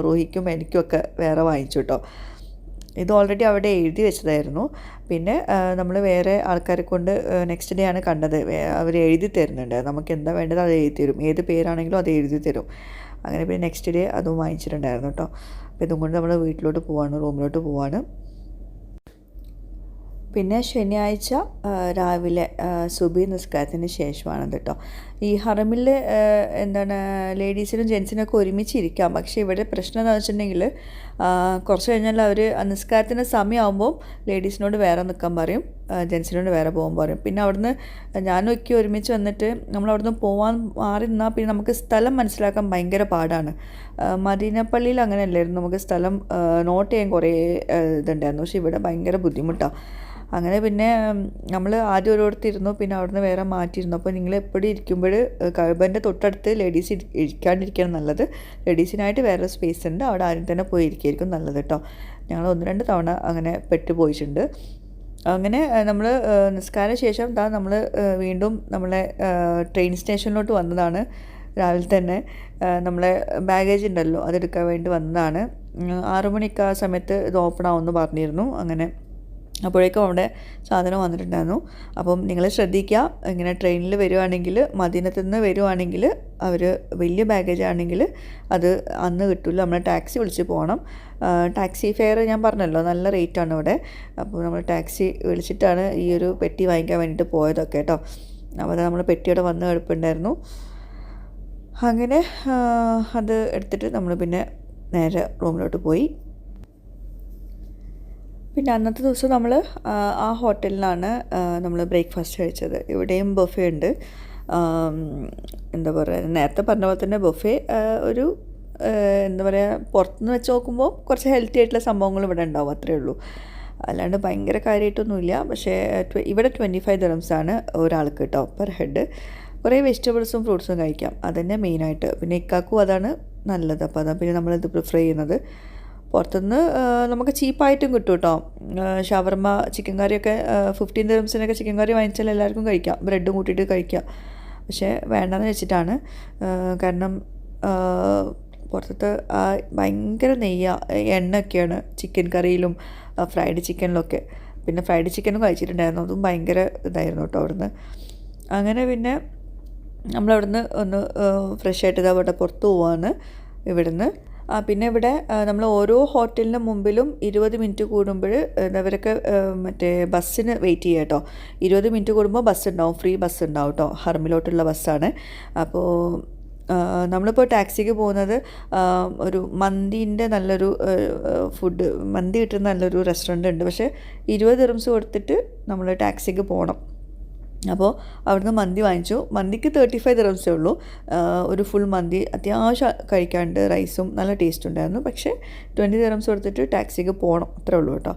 റൂഹിക്കും എനിക്കുമൊക്കെ വേറെ വാങ്ങിച്ചു കേട്ടോ. ഇത് ഓൾറെഡി അവിടെ എഴുതി വെച്ചതായിരുന്നു. പിന്നെ നമ്മൾ വേറെ ആൾക്കാരെ കൊണ്ട് നെക്സ്റ്റ് ഡേ ആണ് കണ്ടത്. അവർ എഴുതി തരുന്നുണ്ട്, നമുക്ക് എന്താ വേണ്ടത് അത് എഴുതി തരും, ഏത് പേരാണെങ്കിലും അത് എഴുതി തരും. അങ്ങനെ പിന്നെ നെക്സ്റ്റ് ഡേ അതും വാങ്ങിച്ചിട്ടുണ്ടായിരുന്നു കേട്ടോ. അപ്പോൾ ഇതും കൊണ്ട് നമ്മൾ വീട്ടിലോട്ട് പോവാണ്, റൂമിലോട്ട് പോവാണ്. പിന്നെ ശനിയാഴ്ച രാവിലെ സുബഹി നിസ്കാരത്തിന് ശേഷമാണത് കേട്ടോ. ഈ ഹറമിൽ എന്താണ് ലേഡീസിനും ജെൻസിനൊക്കെ ഒരുമിച്ചിരിക്കാം. പക്ഷേ ഇവിടെ പ്രശ്നം എന്താണെന്ന് വെച്ചിട്ടുണ്ടെങ്കിൽ കുറച്ച് കഴിഞ്ഞാൽ അവർ നിസ്കാരത്തിൻ്റെ സമയമാകുമ്പോൾ ലേഡീസിനോട് വേറെ നിൽക്കാൻ പറയും, ജെൻസിനോട് വേറെ പോകാൻ പറയും. പിന്നെ അവിടുന്ന് ഞാനും ഒക്കെ ഒരുമിച്ച് വന്നിട്ട് നമ്മളവിടുന്ന് പോകാൻ മാറി നിന്നാൽ പിന്നെ നമുക്ക് സ്ഥലം മനസ്സിലാക്കാൻ ഭയങ്കര പാടാണ്. മദീന പള്ളിയിൽ അങ്ങനെ അല്ലായിരുന്നു, നമുക്ക് സ്ഥലം നോട്ട് ചെയ്യാൻ കുറേ ഇതുണ്ടായിരുന്നു. പക്ഷേ ഇവിടെ ഭയങ്കര ബുദ്ധിമുട്ടാണ്. അങ്ങനെ പിന്നെ നമ്മൾ ആദ്യം ഓരോരുത്തിരുന്നു, പിന്നെ അവിടുന്ന് വേറെ മാറ്റിയിരുന്നു. അപ്പോൾ നിങ്ങൾ എപ്പോഴും ഇരിക്കുമ്പോൾ കഅബൻ്റെ തൊട്ടടുത്ത് ലേഡീസ് ഇരിക്കാണ്ടിരിക്കുകയാണ് നല്ലത്. ലേഡീസിനായിട്ട് വേറെ സ്പേസ് ഉണ്ട്, അവിടെ ആരും തന്നെ പോയി ഇരിക്കുകയായിരിക്കും നല്ലത് കേട്ടോ. ഞങ്ങൾ 1-2 തവണ അങ്ങനെ പെട്ടുപോയിട്ടുണ്ട്. അങ്ങനെ നമ്മൾ നിസ്കാര ശേഷം നമ്മൾ വീണ്ടും നമ്മളെ ട്രെയിൻ സ്റ്റേഷനിലോട്ട് വന്നതാണ്. രാവിലെ തന്നെ നമ്മളെ ബാഗേജ് ഉണ്ടല്ലോ അതെടുക്കാൻ വേണ്ടി വന്നതാണ്. 6 മണിക്ക് ആ സമയത്ത് ഇത് ഓപ്പൺ ആവുമെന്ന് പറഞ്ഞിരുന്നു. അങ്ങനെ അപ്പോഴേക്കും അവിടെ സാധനം വന്നിട്ടുണ്ടായിരുന്നു. അപ്പം നിങ്ങൾ ശ്രദ്ധിക്കുക, ഇങ്ങനെ ട്രെയിനിൽ വരുവാണെങ്കിൽ, മദീനത്തിൽ നിന്ന് വരുവാണെങ്കിൽ അവർ വലിയ ബാഗേജ് ആണെങ്കിൽ അത് അന്ന് കിട്ടില്ല, നമ്മൾ ടാക്സി വിളിച്ച് പോകണം. ടാക്സി ഫെയർ ഞാൻ പറഞ്ഞല്ലോ നല്ല റേറ്റാണ് ഇവിടെ. അപ്പോൾ നമ്മൾ ടാക്സി വിളിച്ചിട്ടാണ് ഈ ഒരു പെട്ടി വാങ്ങിക്കാൻ വേണ്ടിയിട്ട് പോയതൊക്കെ കേട്ടോ. അപ്പോൾ നമ്മൾ പെട്ടിയോടെ വന്ന് കിടപ്പുണ്ടായിരുന്നു. അങ്ങനെ അത് എടുത്തിട്ട് നമ്മൾ പിന്നെ നേരെ റൂമിലോട്ട് പോയി. പിന്നെ അന്നത്തെ ദിവസം നമ്മൾ ആ ഹോട്ടലിലാണ് നമ്മൾ ബ്രേക്ക്ഫാസ്റ്റ് കഴിച്ചത്. ഇവിടെയും ബൊഫേ ഉണ്ട്. എന്താ പറയുക, നേരത്തെ പറഞ്ഞ പോലെ തന്നെ ബൊഫേ ഒരു എന്താ പറയുക, പുറത്തുനിന്ന് വെച്ച് നോക്കുമ്പോൾ കുറച്ച് ഹെൽത്തി ആയിട്ടുള്ള സംഭവങ്ങൾ ഇവിടെ ഉണ്ടാവും, അത്രയേ ഉള്ളൂ. അല്ലാണ്ട് ഭയങ്കര കാര്യമായിട്ടൊന്നുമില്ല. പക്ഷേ ഇവിടെ 25 dirhams ആണ് ഒരാൾക്ക് കേട്ടോ, പെർ ഹെഡ്. കുറേ വെജിറ്റബിൾസും ഫ്രൂട്ട്സും കഴിക്കാം, അതുതന്നെ മെയിനായിട്ട്. പിന്നെ ഇക്കാക്കും അതാണ് നല്ലത്, അപ്പോൾ അതാണ് പിന്നെ നമ്മളിത് പ്രിഫർ ചെയ്യുന്നത്. പുറത്തുനിന്ന് നമുക്ക് ചീപ്പായിട്ടും കിട്ടും കേട്ടോ. ഷവർമ, ചിക്കൻ കറിയൊക്കെ 15 dirhamsനൊക്കെ ചിക്കൻ കറി വാങ്ങിച്ചാൽ എല്ലാവർക്കും കഴിക്കാം, ബ്രെഡും കൂട്ടിയിട്ട് കഴിക്കാം. പക്ഷേ വേണ്ടെന്ന് വെച്ചിട്ടാണ്. കാരണം പുറത്തത്തെ ഭയങ്കര എണ്ണയൊക്കെയാണ് ചിക്കൻ കറിയിലും ഫ്രൈഡ് ചിക്കനിലൊക്കെ. പിന്നെ ഫ്രൈഡ് ചിക്കനും കഴിച്ചിട്ടുണ്ടായിരുന്നു, അതും ഭയങ്കര ഇതായിരുന്നു കേട്ടോ അവിടുന്ന്. അങ്ങനെ പിന്നെ നമ്മളവിടുന്ന് ഒന്ന് ഫ്രഷ് ആയിട്ട് അവിടെ പുറത്ത് പോവാണ് ഇവിടുന്ന്. പിന്നെ ഇവിടെ നമ്മൾ ഓരോ ഹോട്ടലിന് മുമ്പിലും 20 മിനിറ്റ് കൂടുമ്പോൾ അവരൊക്കെ മറ്റേ ബസ്സിന് വെയിറ്റ് ചെയ്യുക കേട്ടോ. 20 മിനിറ്റ് കൂടുമ്പോൾ ബസ് ഉണ്ടാവും, ഫ്രീ ബസ് ഉണ്ടാവും കേട്ടോ, ഹറമിലോട്ടുള്ള ബസ്സാണ്. അപ്പോൾ നമ്മളിപ്പോൾ ടാക്സിക്ക് പോകുന്നത് ഒരു മന്തിൻ്റെ നല്ലൊരു ഫുഡ്, മന്തി കിട്ടുന്ന നല്ലൊരു റെസ്റ്റോറൻ്റ് ഉണ്ട്. പക്ഷേ 20 dirhams കൊടുത്തിട്ട് നമ്മൾ ടാക്സിക്ക് പോകണം. അപ്പോൾ അവിടുന്ന് മന്തി വാങ്ങിച്ചു. മന്തിക്ക് 35 dirhams ഉള്ളൂ. ഒരു ഫുൾ മന്തി അത്യാവശ്യം കഴിക്കാണ്ട്, റൈസും നല്ല ടേസ്റ്റ് ഉണ്ടായിരുന്നു. പക്ഷേ 20 dirhams കൊടുത്തിട്ട് ടാക്സിക്ക് പോകണം, അത്രേ ഉള്ളൂ കേട്ടോ.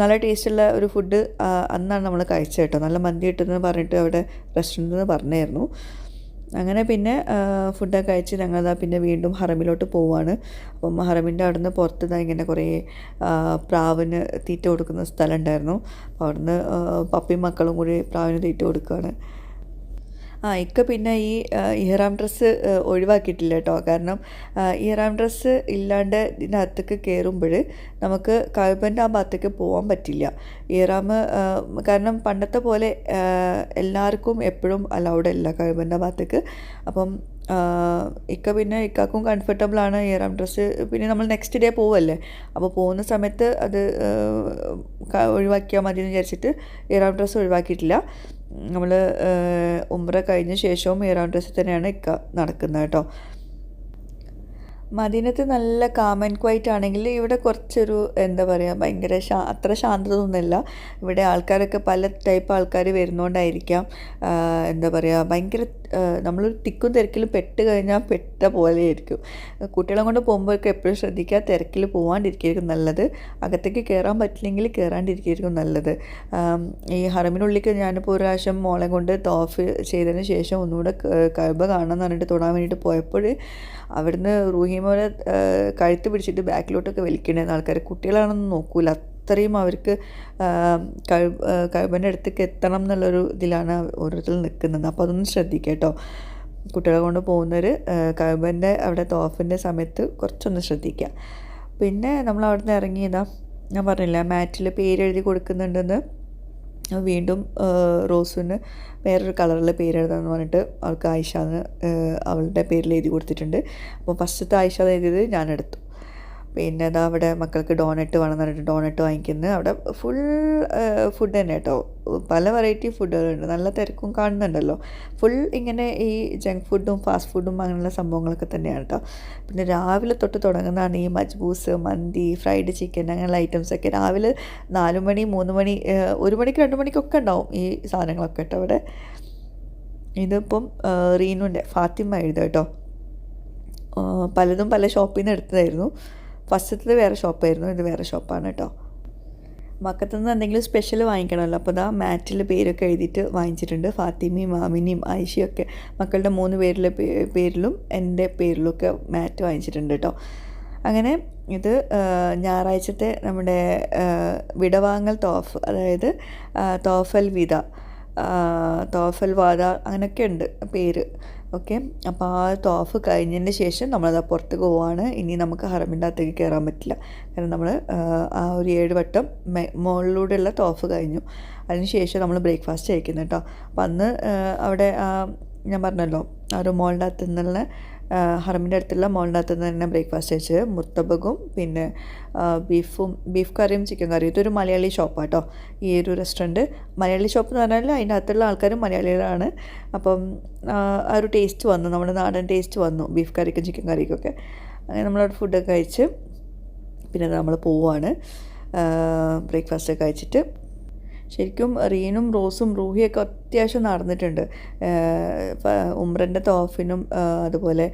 നല്ല ടേസ്റ്റുള്ള ഒരു ഫുഡ് അന്നാണ് നമ്മൾ കഴിച്ചത് കേട്ടോ. നല്ല മന്തി കിട്ടുമെന്ന് പറഞ്ഞിട്ട് അവിടെ റെസ്റ്റോറൻറ്റിൽ നിന്ന് പറഞ്ഞായിരുന്നു. അങ്ങനെ പിന്നെ ഫുഡൊക്കെ കഴിച്ച് ഞങ്ങൾ പിന്നെ വീണ്ടും ഹറമിലോട്ട് പോവുകയാണ്. അപ്പം ഹറമിൻ്റെ അവിടെ നിന്ന് പുറത്ത് ഇങ്ങനെ കുറേ പ്രാവിന് തീറ്റ കൊടുക്കുന്ന സ്ഥലം ഉണ്ടായിരുന്നു. അപ്പോൾ അവിടുന്ന് പപ്പിയും മക്കളും കൂടി പ്രാവിന് തീറ്റ കൊടുക്കുകയാണ്. ഇക്ക പിന്നെ ഈ ഇഹ്റാം ഡ്രസ്സ് ഒഴിവാക്കിയിട്ടില്ല കേട്ടോ. കാരണം ഇഹ്റാം ഡ്രസ്സ് ഇല്ലാണ്ട് ഇതിനകത്തേക്ക് കയറുമ്പോൾ നമുക്ക് കഅബൻ്റെ ആ ഭാഗത്തേക്ക് പോകാൻ പറ്റില്ല. ഇഹ്റാം കാരണം പണ്ടത്തെ പോലെ എല്ലാവർക്കും എപ്പോഴും അലൗഡ് അല്ല കഅബൻ്റെ ഭാഗത്തേക്ക്. അപ്പം ഇക്കാക്കും കംഫർട്ടബിളാണ് ഇഹ്റാം ഡ്രസ്സ്. പിന്നെ നമ്മൾ നെക്സ്റ്റ് ഡേ പോവല്ലേ, അപ്പോൾ പോകുന്ന സമയത്ത് അത് ഒഴിവാക്കിയാൽ മതി എന്ന് വിചാരിച്ചിട്ട് ഇഹ്റാം ഡ്രസ്സ് ഒഴിവാക്കിയിട്ടില്ല. നമ്മൾ ഉംറ കഴിഞ്ഞ ശേഷവും ഇഹ്റാം ഡ്രസ്സിൽ തന്നെയാണ് ഇക്ക നടക്കുന്നത് കേട്ടോ. മദീനത്ത് നല്ല കാം ആൻഡ് ക്വൈറ്റ് ആണെങ്കിൽ ഇവിടെ കുറച്ചൊരു എന്താ പറയുക, ഭയങ്കര അത്ര ശാന്തതൊന്നുമില്ല. ഇവിടെ ആൾക്കാരൊക്കെ പല ടൈപ്പ് ആൾക്കാർ വരുന്നതുകൊണ്ടായിരിക്കാം എന്താ പറയുക, ഭയങ്കര നമ്മളൊരു തിക്കും തിരക്കിലും പെട്ട് കഴിഞ്ഞാൽ പെട്ട പോലെയായിരിക്കും. കുട്ടികളെ കൊണ്ട് പോകുമ്പോഴൊക്കെ എപ്പോഴും ശ്രദ്ധിക്കുക, തിരക്കിൽ പോകാണ്ടിരിക്കും നല്ലത്. അകത്തേക്ക് കയറാൻ പറ്റില്ലെങ്കിൽ കയറാണ്ടിരിക്കും നല്ലത്. ഈ ഹറമിനുള്ളിലേക്ക് ഞാനിപ്പോൾ ഒരു പ്രാവശ്യം മോളെ കൊണ്ട് തവാഫ് ചെയ്തതിന് ശേഷം ഒന്നുകൂടെ കഅബ കാണാമെന്ന് പറഞ്ഞിട്ട് തൊടാൻ വേണ്ടിയിട്ട് പോയപ്പോൾ അവിടുന്ന് റൂഹിമോനെ കഴുത്ത് പിടിച്ചിട്ട് ബാക്കിലോട്ടൊക്കെ വലിക്കണേന്ന് ആൾക്കാർ. കുട്ടികളാണെന്ന് നോക്കൂല, അത്രയും അവർക്ക് കഅബൻ്റെ അടുത്തേക്ക് എത്തണം എന്നുള്ളൊരു ഇതിലാണ് ഓരോരുത്തർ നിൽക്കുന്നത്. അപ്പോൾ അതൊന്നും ശ്രദ്ധിക്കുക കേട്ടോ. കുട്ടികളെ കൊണ്ട് പോകുന്നവർ കഅബൻ്റെ അവിടെ തവാഫിൻ്റെ സമയത്ത് കുറച്ചൊന്ന് ശ്രദ്ധിക്കുക. പിന്നെ നമ്മൾ അവിടെ നിന്ന് ഇറങ്ങിയതാ, ഞാൻ പറഞ്ഞില്ല മാറ്റിൽ പേരെഴുതി കൊടുക്കുന്നുണ്ടെന്ന്. വീണ്ടും റോസുവിന് വേറൊരു കളറിൽ പേരെഴുതാമെന്ന് പറഞ്ഞിട്ട് അവൾക്ക് ആയിഷ എന്ന് അവളുടെ പേരിൽ എഴുതി കൊടുത്തിട്ടുണ്ട്. അപ്പോൾ ഫസ്റ്റത്തെ ആയിഷ എഴുതിയത് ഞാനെടുത്തു. പിന്നെ അതാ അവിടെ മക്കൾക്ക് ഡോണറ്റ് വേണമെന്ന് പറഞ്ഞിട്ട് ഡോണറ്റ് വാങ്ങിക്കുന്നത്. അവിടെ ഫുൾ ഫുഡ് തന്നെ കേട്ടോ, പല വെറൈറ്റി ഫുഡുകളുണ്ട്. നല്ല തിരക്കും കാണുന്നുണ്ടല്ലോ. ഫുൾ ഇങ്ങനെ ഈ ജങ്ക് ഫുഡും ഫാസ്റ്റ് ഫുഡും അങ്ങനെയുള്ള സംഭവങ്ങളൊക്കെ തന്നെയാണ് കേട്ടോ. പിന്നെ രാവിലെ തൊട്ട് തുടങ്ങുന്നതാണ് ഈ മജ്ബൂസ്, മന്തി, ഫ്രൈഡ് ചിക്കൻ അങ്ങനെയുള്ള ഐറ്റംസൊക്കെ. രാവിലെ 4 മണി 3 മണി 1 മണിക്ക് 2 മണിക്കൊക്കെ ഉണ്ടാവും ഈ സാധനങ്ങളൊക്കെ കേട്ടോ അവിടെ. ഇതിപ്പം റീനുൻ്റെ ഫാത്തിമ എഴുതുക കേട്ടോ. പലതും പല ഷോപ്പിൽ നിന്ന് എടുത്തതായിരുന്നു. ഫസ്റ്റത്തത് വേറെ ഷോപ്പായിരുന്നു, ഇത് വേറെ ഷോപ്പാണ് കേട്ടോ. മക്കത്തുനിന്ന് എന്തെങ്കിലും സ്പെഷ്യൽ വാങ്ങിക്കണമല്ലോ, അപ്പോൾ അതാ മാറ്റിൽ പേരൊക്കെ എഴുതിയിട്ട് വാങ്ങിച്ചിട്ടുണ്ട്. ഫാത്തിമയും മാമിനിയും ആയിഷയും ഒക്കെ മക്കളുടെ 3 പേരിലെ പേരിലും എൻ്റെ പേരിലും ഒക്കെ മാറ്റ് വാങ്ങിച്ചിട്ടുണ്ട് കേട്ടോ. അങ്ങനെ ഇത് ഞായറാഴ്ചത്തെ നമ്മുടെ വിടവാങ്ങൽ തോഫ്, അതായത് തോഫൽ വിദ, തോഫൽ വാദ അങ്ങനെയൊക്കെ ഉണ്ട് പേര്. ഓക്കെ, അപ്പോൾ ആ തോഫ് കഴിഞ്ഞതിന് ശേഷം നമ്മളത് പുറത്തേക്ക് പോവുകയാണ്. ഇനി നമുക്ക് ഹറമിൻ്റെ അകത്തേക്ക് കയറാൻ പറ്റില്ല, കാരണം നമ്മൾ ആ ഒരു 7 വട്ടം മുകളിലൂടെയുള്ള തോഫ് കഴിഞ്ഞു. അതിന് ശേഷം നമ്മൾ ബ്രേക്ക്ഫാസ്റ്റ് കഴിക്കുന്നത് കേട്ടോ. അപ്പം അന്ന് അവിടെ ഞാൻ പറഞ്ഞല്ലോ ആ ഒരു മോളിൻ്റെ അകത്ത് നിന്നുള്ള ഹറമിൻ്റെ അടുത്തുള്ള മോളിൻ്റെ അകത്ത് നിന്ന് തന്നെ ബ്രേക്ക്ഫാസ്റ്റ് കഴിച്ചത്. മുത്തബഗും പിന്നെ ബീഫ് കറിയും ചിക്കൻ കറിയും. ഇതൊരു മലയാളി ഷോപ്പാണ് കേട്ടോ ഈ ഒരു റെസ്റ്റോറൻറ്റ്. മലയാളി ഷോപ്പ് എന്ന് പറഞ്ഞാൽ അതിൻ്റെ അകത്തുള്ള ആൾക്കാരും മലയാളികളാണ്. അപ്പം ആ ഒരു ടേസ്റ്റ് വന്നു, നമ്മുടെ നാടൻ ടേസ്റ്റ് വന്നു ബീഫ് കറിക്കും ചിക്കൻ കറിക്കൊക്കെ. അങ്ങനെ നമ്മളവിടെ ഫുഡൊക്കെ കഴിച്ച് പിന്നെ നമ്മൾ പോവുകയാണ് ബ്രേക്ക്ഫാസ്റ്റൊക്കെ കഴിച്ചിട്ട്. ശരിക്കും റീനും റോസും റൂഹിയൊക്കെ അത്യാവശ്യം നടന്നിട്ടുണ്ട്. ഉംറൻ്റെ തവാഫിനും അതുപോലെ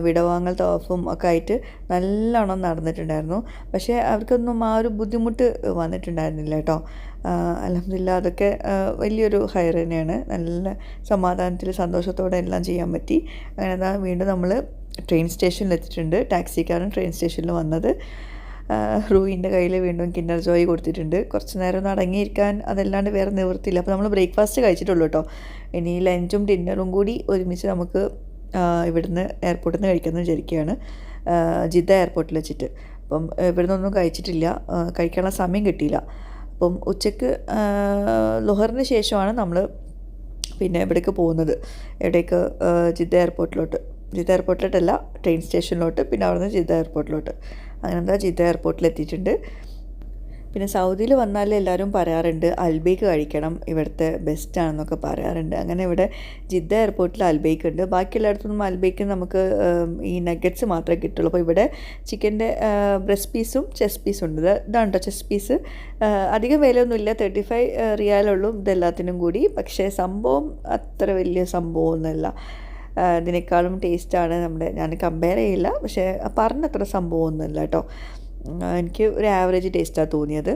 വിടവാങ്ങൽ തവാഫും ഒക്കെ ആയിട്ട് നല്ലോണം നടന്നിട്ടുണ്ടായിരുന്നു. പക്ഷേ അവർക്കൊന്നും ആ ഒരു ബുദ്ധിമുട്ട് വന്നിട്ടുണ്ടായിരുന്നില്ല കേട്ടോ. അൽഹംദുലില്ലാ അതൊക്കെ വലിയൊരു ഹൈർ തന്നെയാണ്. നല്ല സമാധാനത്തിൽ സന്തോഷത്തോടെ എല്ലാം ചെയ്യാൻ പറ്റി. അങ്ങനെ വീണ്ടും നമ്മൾ ട്രെയിൻ സ്റ്റേഷനിൽ എത്തിയിട്ടുണ്ട്. ടാക്സിക്കാരൻ ട്രെയിൻ സ്റ്റേഷനിൽ വന്നത്. റൂയിൻ്റെ കയ്യിൽ വീണ്ടും കിൻഡർ ജോയ് കൊടുത്തിട്ടുണ്ട്. കുറച്ച് നേരം ഒന്ന് അടങ്ങിയിരിക്കാൻ അതല്ലാണ്ട് വേറെ നിവൃത്തിയില്ല. അപ്പോൾ നമ്മൾ ബ്രേക്ക്ഫാസ്റ്റ് കഴിച്ചിട്ടുള്ളൂ കേട്ടോ. ഇനി ലഞ്ചും ഡിന്നറും കൂടി ഒരുമിച്ച് നമുക്ക് ഇവിടുന്ന് എയർപോർട്ടിൽ നിന്ന് കഴിക്കാമെന്ന് വിചാരിക്കുകയാണ്, ജിദ്ദ എയർപോർട്ടിൽ വെച്ചിട്ട്. അപ്പം ഇവിടുന്ന് ഒന്നും കഴിച്ചിട്ടില്ല, കഴിക്കാനുള്ള സമയം കിട്ടിയില്ല. അപ്പം ഉച്ചയ്ക്ക് ലുഹറിന് ശേഷമാണ് നമ്മൾ പിന്നെ ഇവിടേക്ക് പോകുന്നത്. എവിടേക്ക്? ജിദ്ദ എയർപോർട്ടിലോട്ടല്ല, ട്രെയിൻ സ്റ്റേഷനിലോട്ട്, പിന്നെ അവിടുന്ന് ജിദ്ദ എയർപോർട്ടിലോട്ട്. അങ്ങനെ ജിദ്ദ എയർപോർട്ടിൽ എത്തിയിട്ടുണ്ട്. പിന്നെ സൗദിയിൽ വന്നാൽ എല്ലാവരും പറയാറുണ്ട് അൽബേക്ക് കഴിക്കണം, ഇവിടുത്തെ ബെസ്റ്റാണെന്നൊക്കെ പറയാറുണ്ട്. അങ്ങനെ ഇവിടെ ജിദ്ദ എയർപോർട്ടിൽ അൽബേക്ക് ഉണ്ട്. ബാക്കി എല്ലായിടത്തുനിന്നും അൽബേക്ക് നമുക്ക് ഈ നഗറ്റ്സ് മാത്രമേ കിട്ടുള്ളൂ. അപ്പോൾ ഇവിടെ ചിക്കൻ്റെ ബ്രസ്റ്റ് പീസും ചെസ്റ്റ് പീസും ഉണ്ട്. ഇതാണ് കേട്ടോ ചെസ്റ്റ് പീസ്. അധികം വിലയൊന്നുമില്ല, 35 റിയാലുള്ളൂ ഇതെല്ലാത്തിനും കൂടി. പക്ഷേ സംഭവം അത്ര വലിയ സംഭവമൊന്നുമല്ല. ഇതിനേക്കാളും ടേസ്റ്റാണ് ഞാൻ കമ്പയർ ചെയ്യില്ല, പക്ഷേ പറഞ്ഞത്ര സംഭവമൊന്നുമില്ല കേട്ടോ. എനിക്ക് ഒരു ആവറേജ് ടേസ്റ്റാണ് തോന്നിയത്.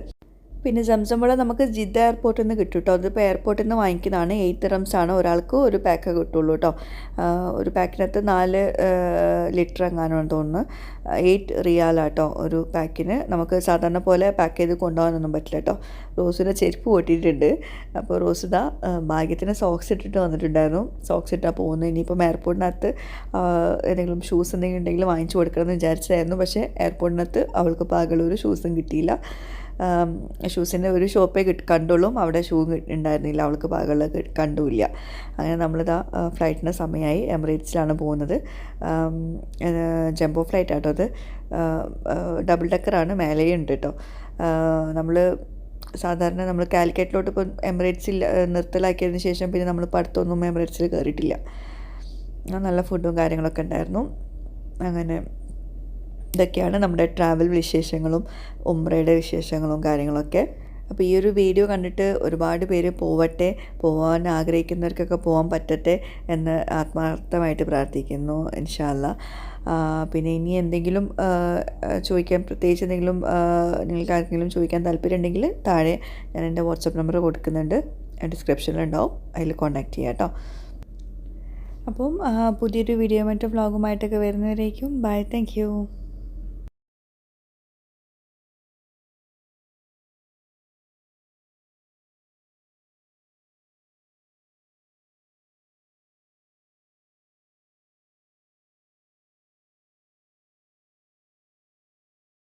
പിന്നെ സംസം വെള്ളം നമുക്ക് ജിദ്ദ എയർപോർട്ടിൽ നിന്ന് കിട്ടും കേട്ടോ. അതിപ്പോൾ എയർപോർട്ടിൽ നിന്ന് വാങ്ങിക്കുന്നതാണ്. 8 ദിർഹംസ് ആണ് ഒരാൾക്ക് ഒരു പാക്ക് കിട്ടുള്ളൂ കേട്ടോ. ഒരു പാക്കിനകത്ത് 4 ലിറ്റർ എങ്ങാനാണെന്ന് തോന്നുന്നു. 8 റിയാലാട്ടോ ഒരു പാക്കിന്. നമുക്ക് സാധാരണ പോലെ പാക്ക് ചെയ്ത് കൊണ്ടുപോകാനൊന്നും പറ്റില്ല കേട്ടോ. റോസിൻ്റെ ചെരുപ്പ് പൊട്ടിയിട്ടുണ്ട്. അപ്പോൾ റോസ് ഇതാ ഭാഗ്യത്തിന് സോക്സ് ഇട്ടിട്ട് വന്നിട്ടുണ്ടായിരുന്നു. സോക്സ് ഇട്ടാൽ പോകുന്നത്. ഇനിയിപ്പം എയർപോർട്ടിനകത്ത് എന്തെങ്കിലും ഷൂസ് എന്തെങ്കിലും ഉണ്ടെങ്കിൽ വാങ്ങിച്ചു കൊടുക്കണമെന്ന് വിചാരിച്ചതായിരുന്നു. പക്ഷേ എയർപോർട്ടിനകത്ത് അവൾക്ക് പാകമുള്ളൊരു ഷൂസും കിട്ടിയില്ല. ഷൂസിൻ്റെ ഒരു ഷോപ്പേ കണ്ടുള്ളൂ, അവിടെ ഷൂ ഉണ്ടായിരുന്നില്ല, അവൾക്ക് പാകമുള്ള കണ്ടുമില്ല. അങ്ങനെ നമ്മളിതാ ഫ്ലൈറ്റിന് സമയമായി. എമിറേറ്റ്സിലാണ് പോകുന്നത്. ജംബോ ഫ്ലൈറ്റ് ആട്ടോ അത്. ഡബിൾ ഡെക്കറാണ്, മേലെയുണ്ട് കേട്ടോ. സാധാരണ നമ്മൾ കാലിക്കറ്റിലോട്ട് ഇപ്പോൾ എമിറേറ്റ്സിൽ നിർത്തലാക്കിയതിന് ശേഷം പിന്നെ നമ്മളിപ്പോൾ അടുത്തൊന്നും എമിറേറ്റ്സിൽ കയറിയിട്ടില്ല. നല്ല ഫുഡും കാര്യങ്ങളൊക്കെ ഉണ്ടായിരുന്നു. അങ്ങനെ ഇതൊക്കെയാണ് നമ്മുടെ ട്രാവൽ വിശേഷങ്ങളും ഉംറയുടെ വിശേഷങ്ങളും കാര്യങ്ങളൊക്കെ. അപ്പോൾ ഈ ഒരു വീഡിയോ കണ്ടിട്ട് ഒരുപാട് പേര് പോകാൻ ആഗ്രഹിക്കുന്നവർക്കൊക്കെ പോകാൻ പറ്റട്ടെ എന്ന് ആത്മാർത്ഥമായിട്ട് പ്രാർത്ഥിക്കുന്നു, ഇൻഷാ അല്ലാ. പിന്നെ ഇനി എന്തെങ്കിലും പ്രത്യേകിച്ച് എന്തെങ്കിലും നിങ്ങൾക്ക് ആർക്കെങ്കിലും ചോദിക്കാൻ താല്പര്യം ഉണ്ടെങ്കിൽ താഴെ ഞാൻ എൻ്റെ വാട്സപ്പ് നമ്പർ കൊടുക്കുന്നുണ്ട്, ഡിസ്ക്രിപ്ഷനിലുണ്ടാവും, അതിൽ കോൺടാക്റ്റ് ചെയ്യാം കേട്ടോ. അപ്പം പുതിയൊരു വീഡിയോ വ്ളോഗുമായിട്ടൊക്കെ വരുന്നവരേക്കും ബൈ, താങ്ക് യു.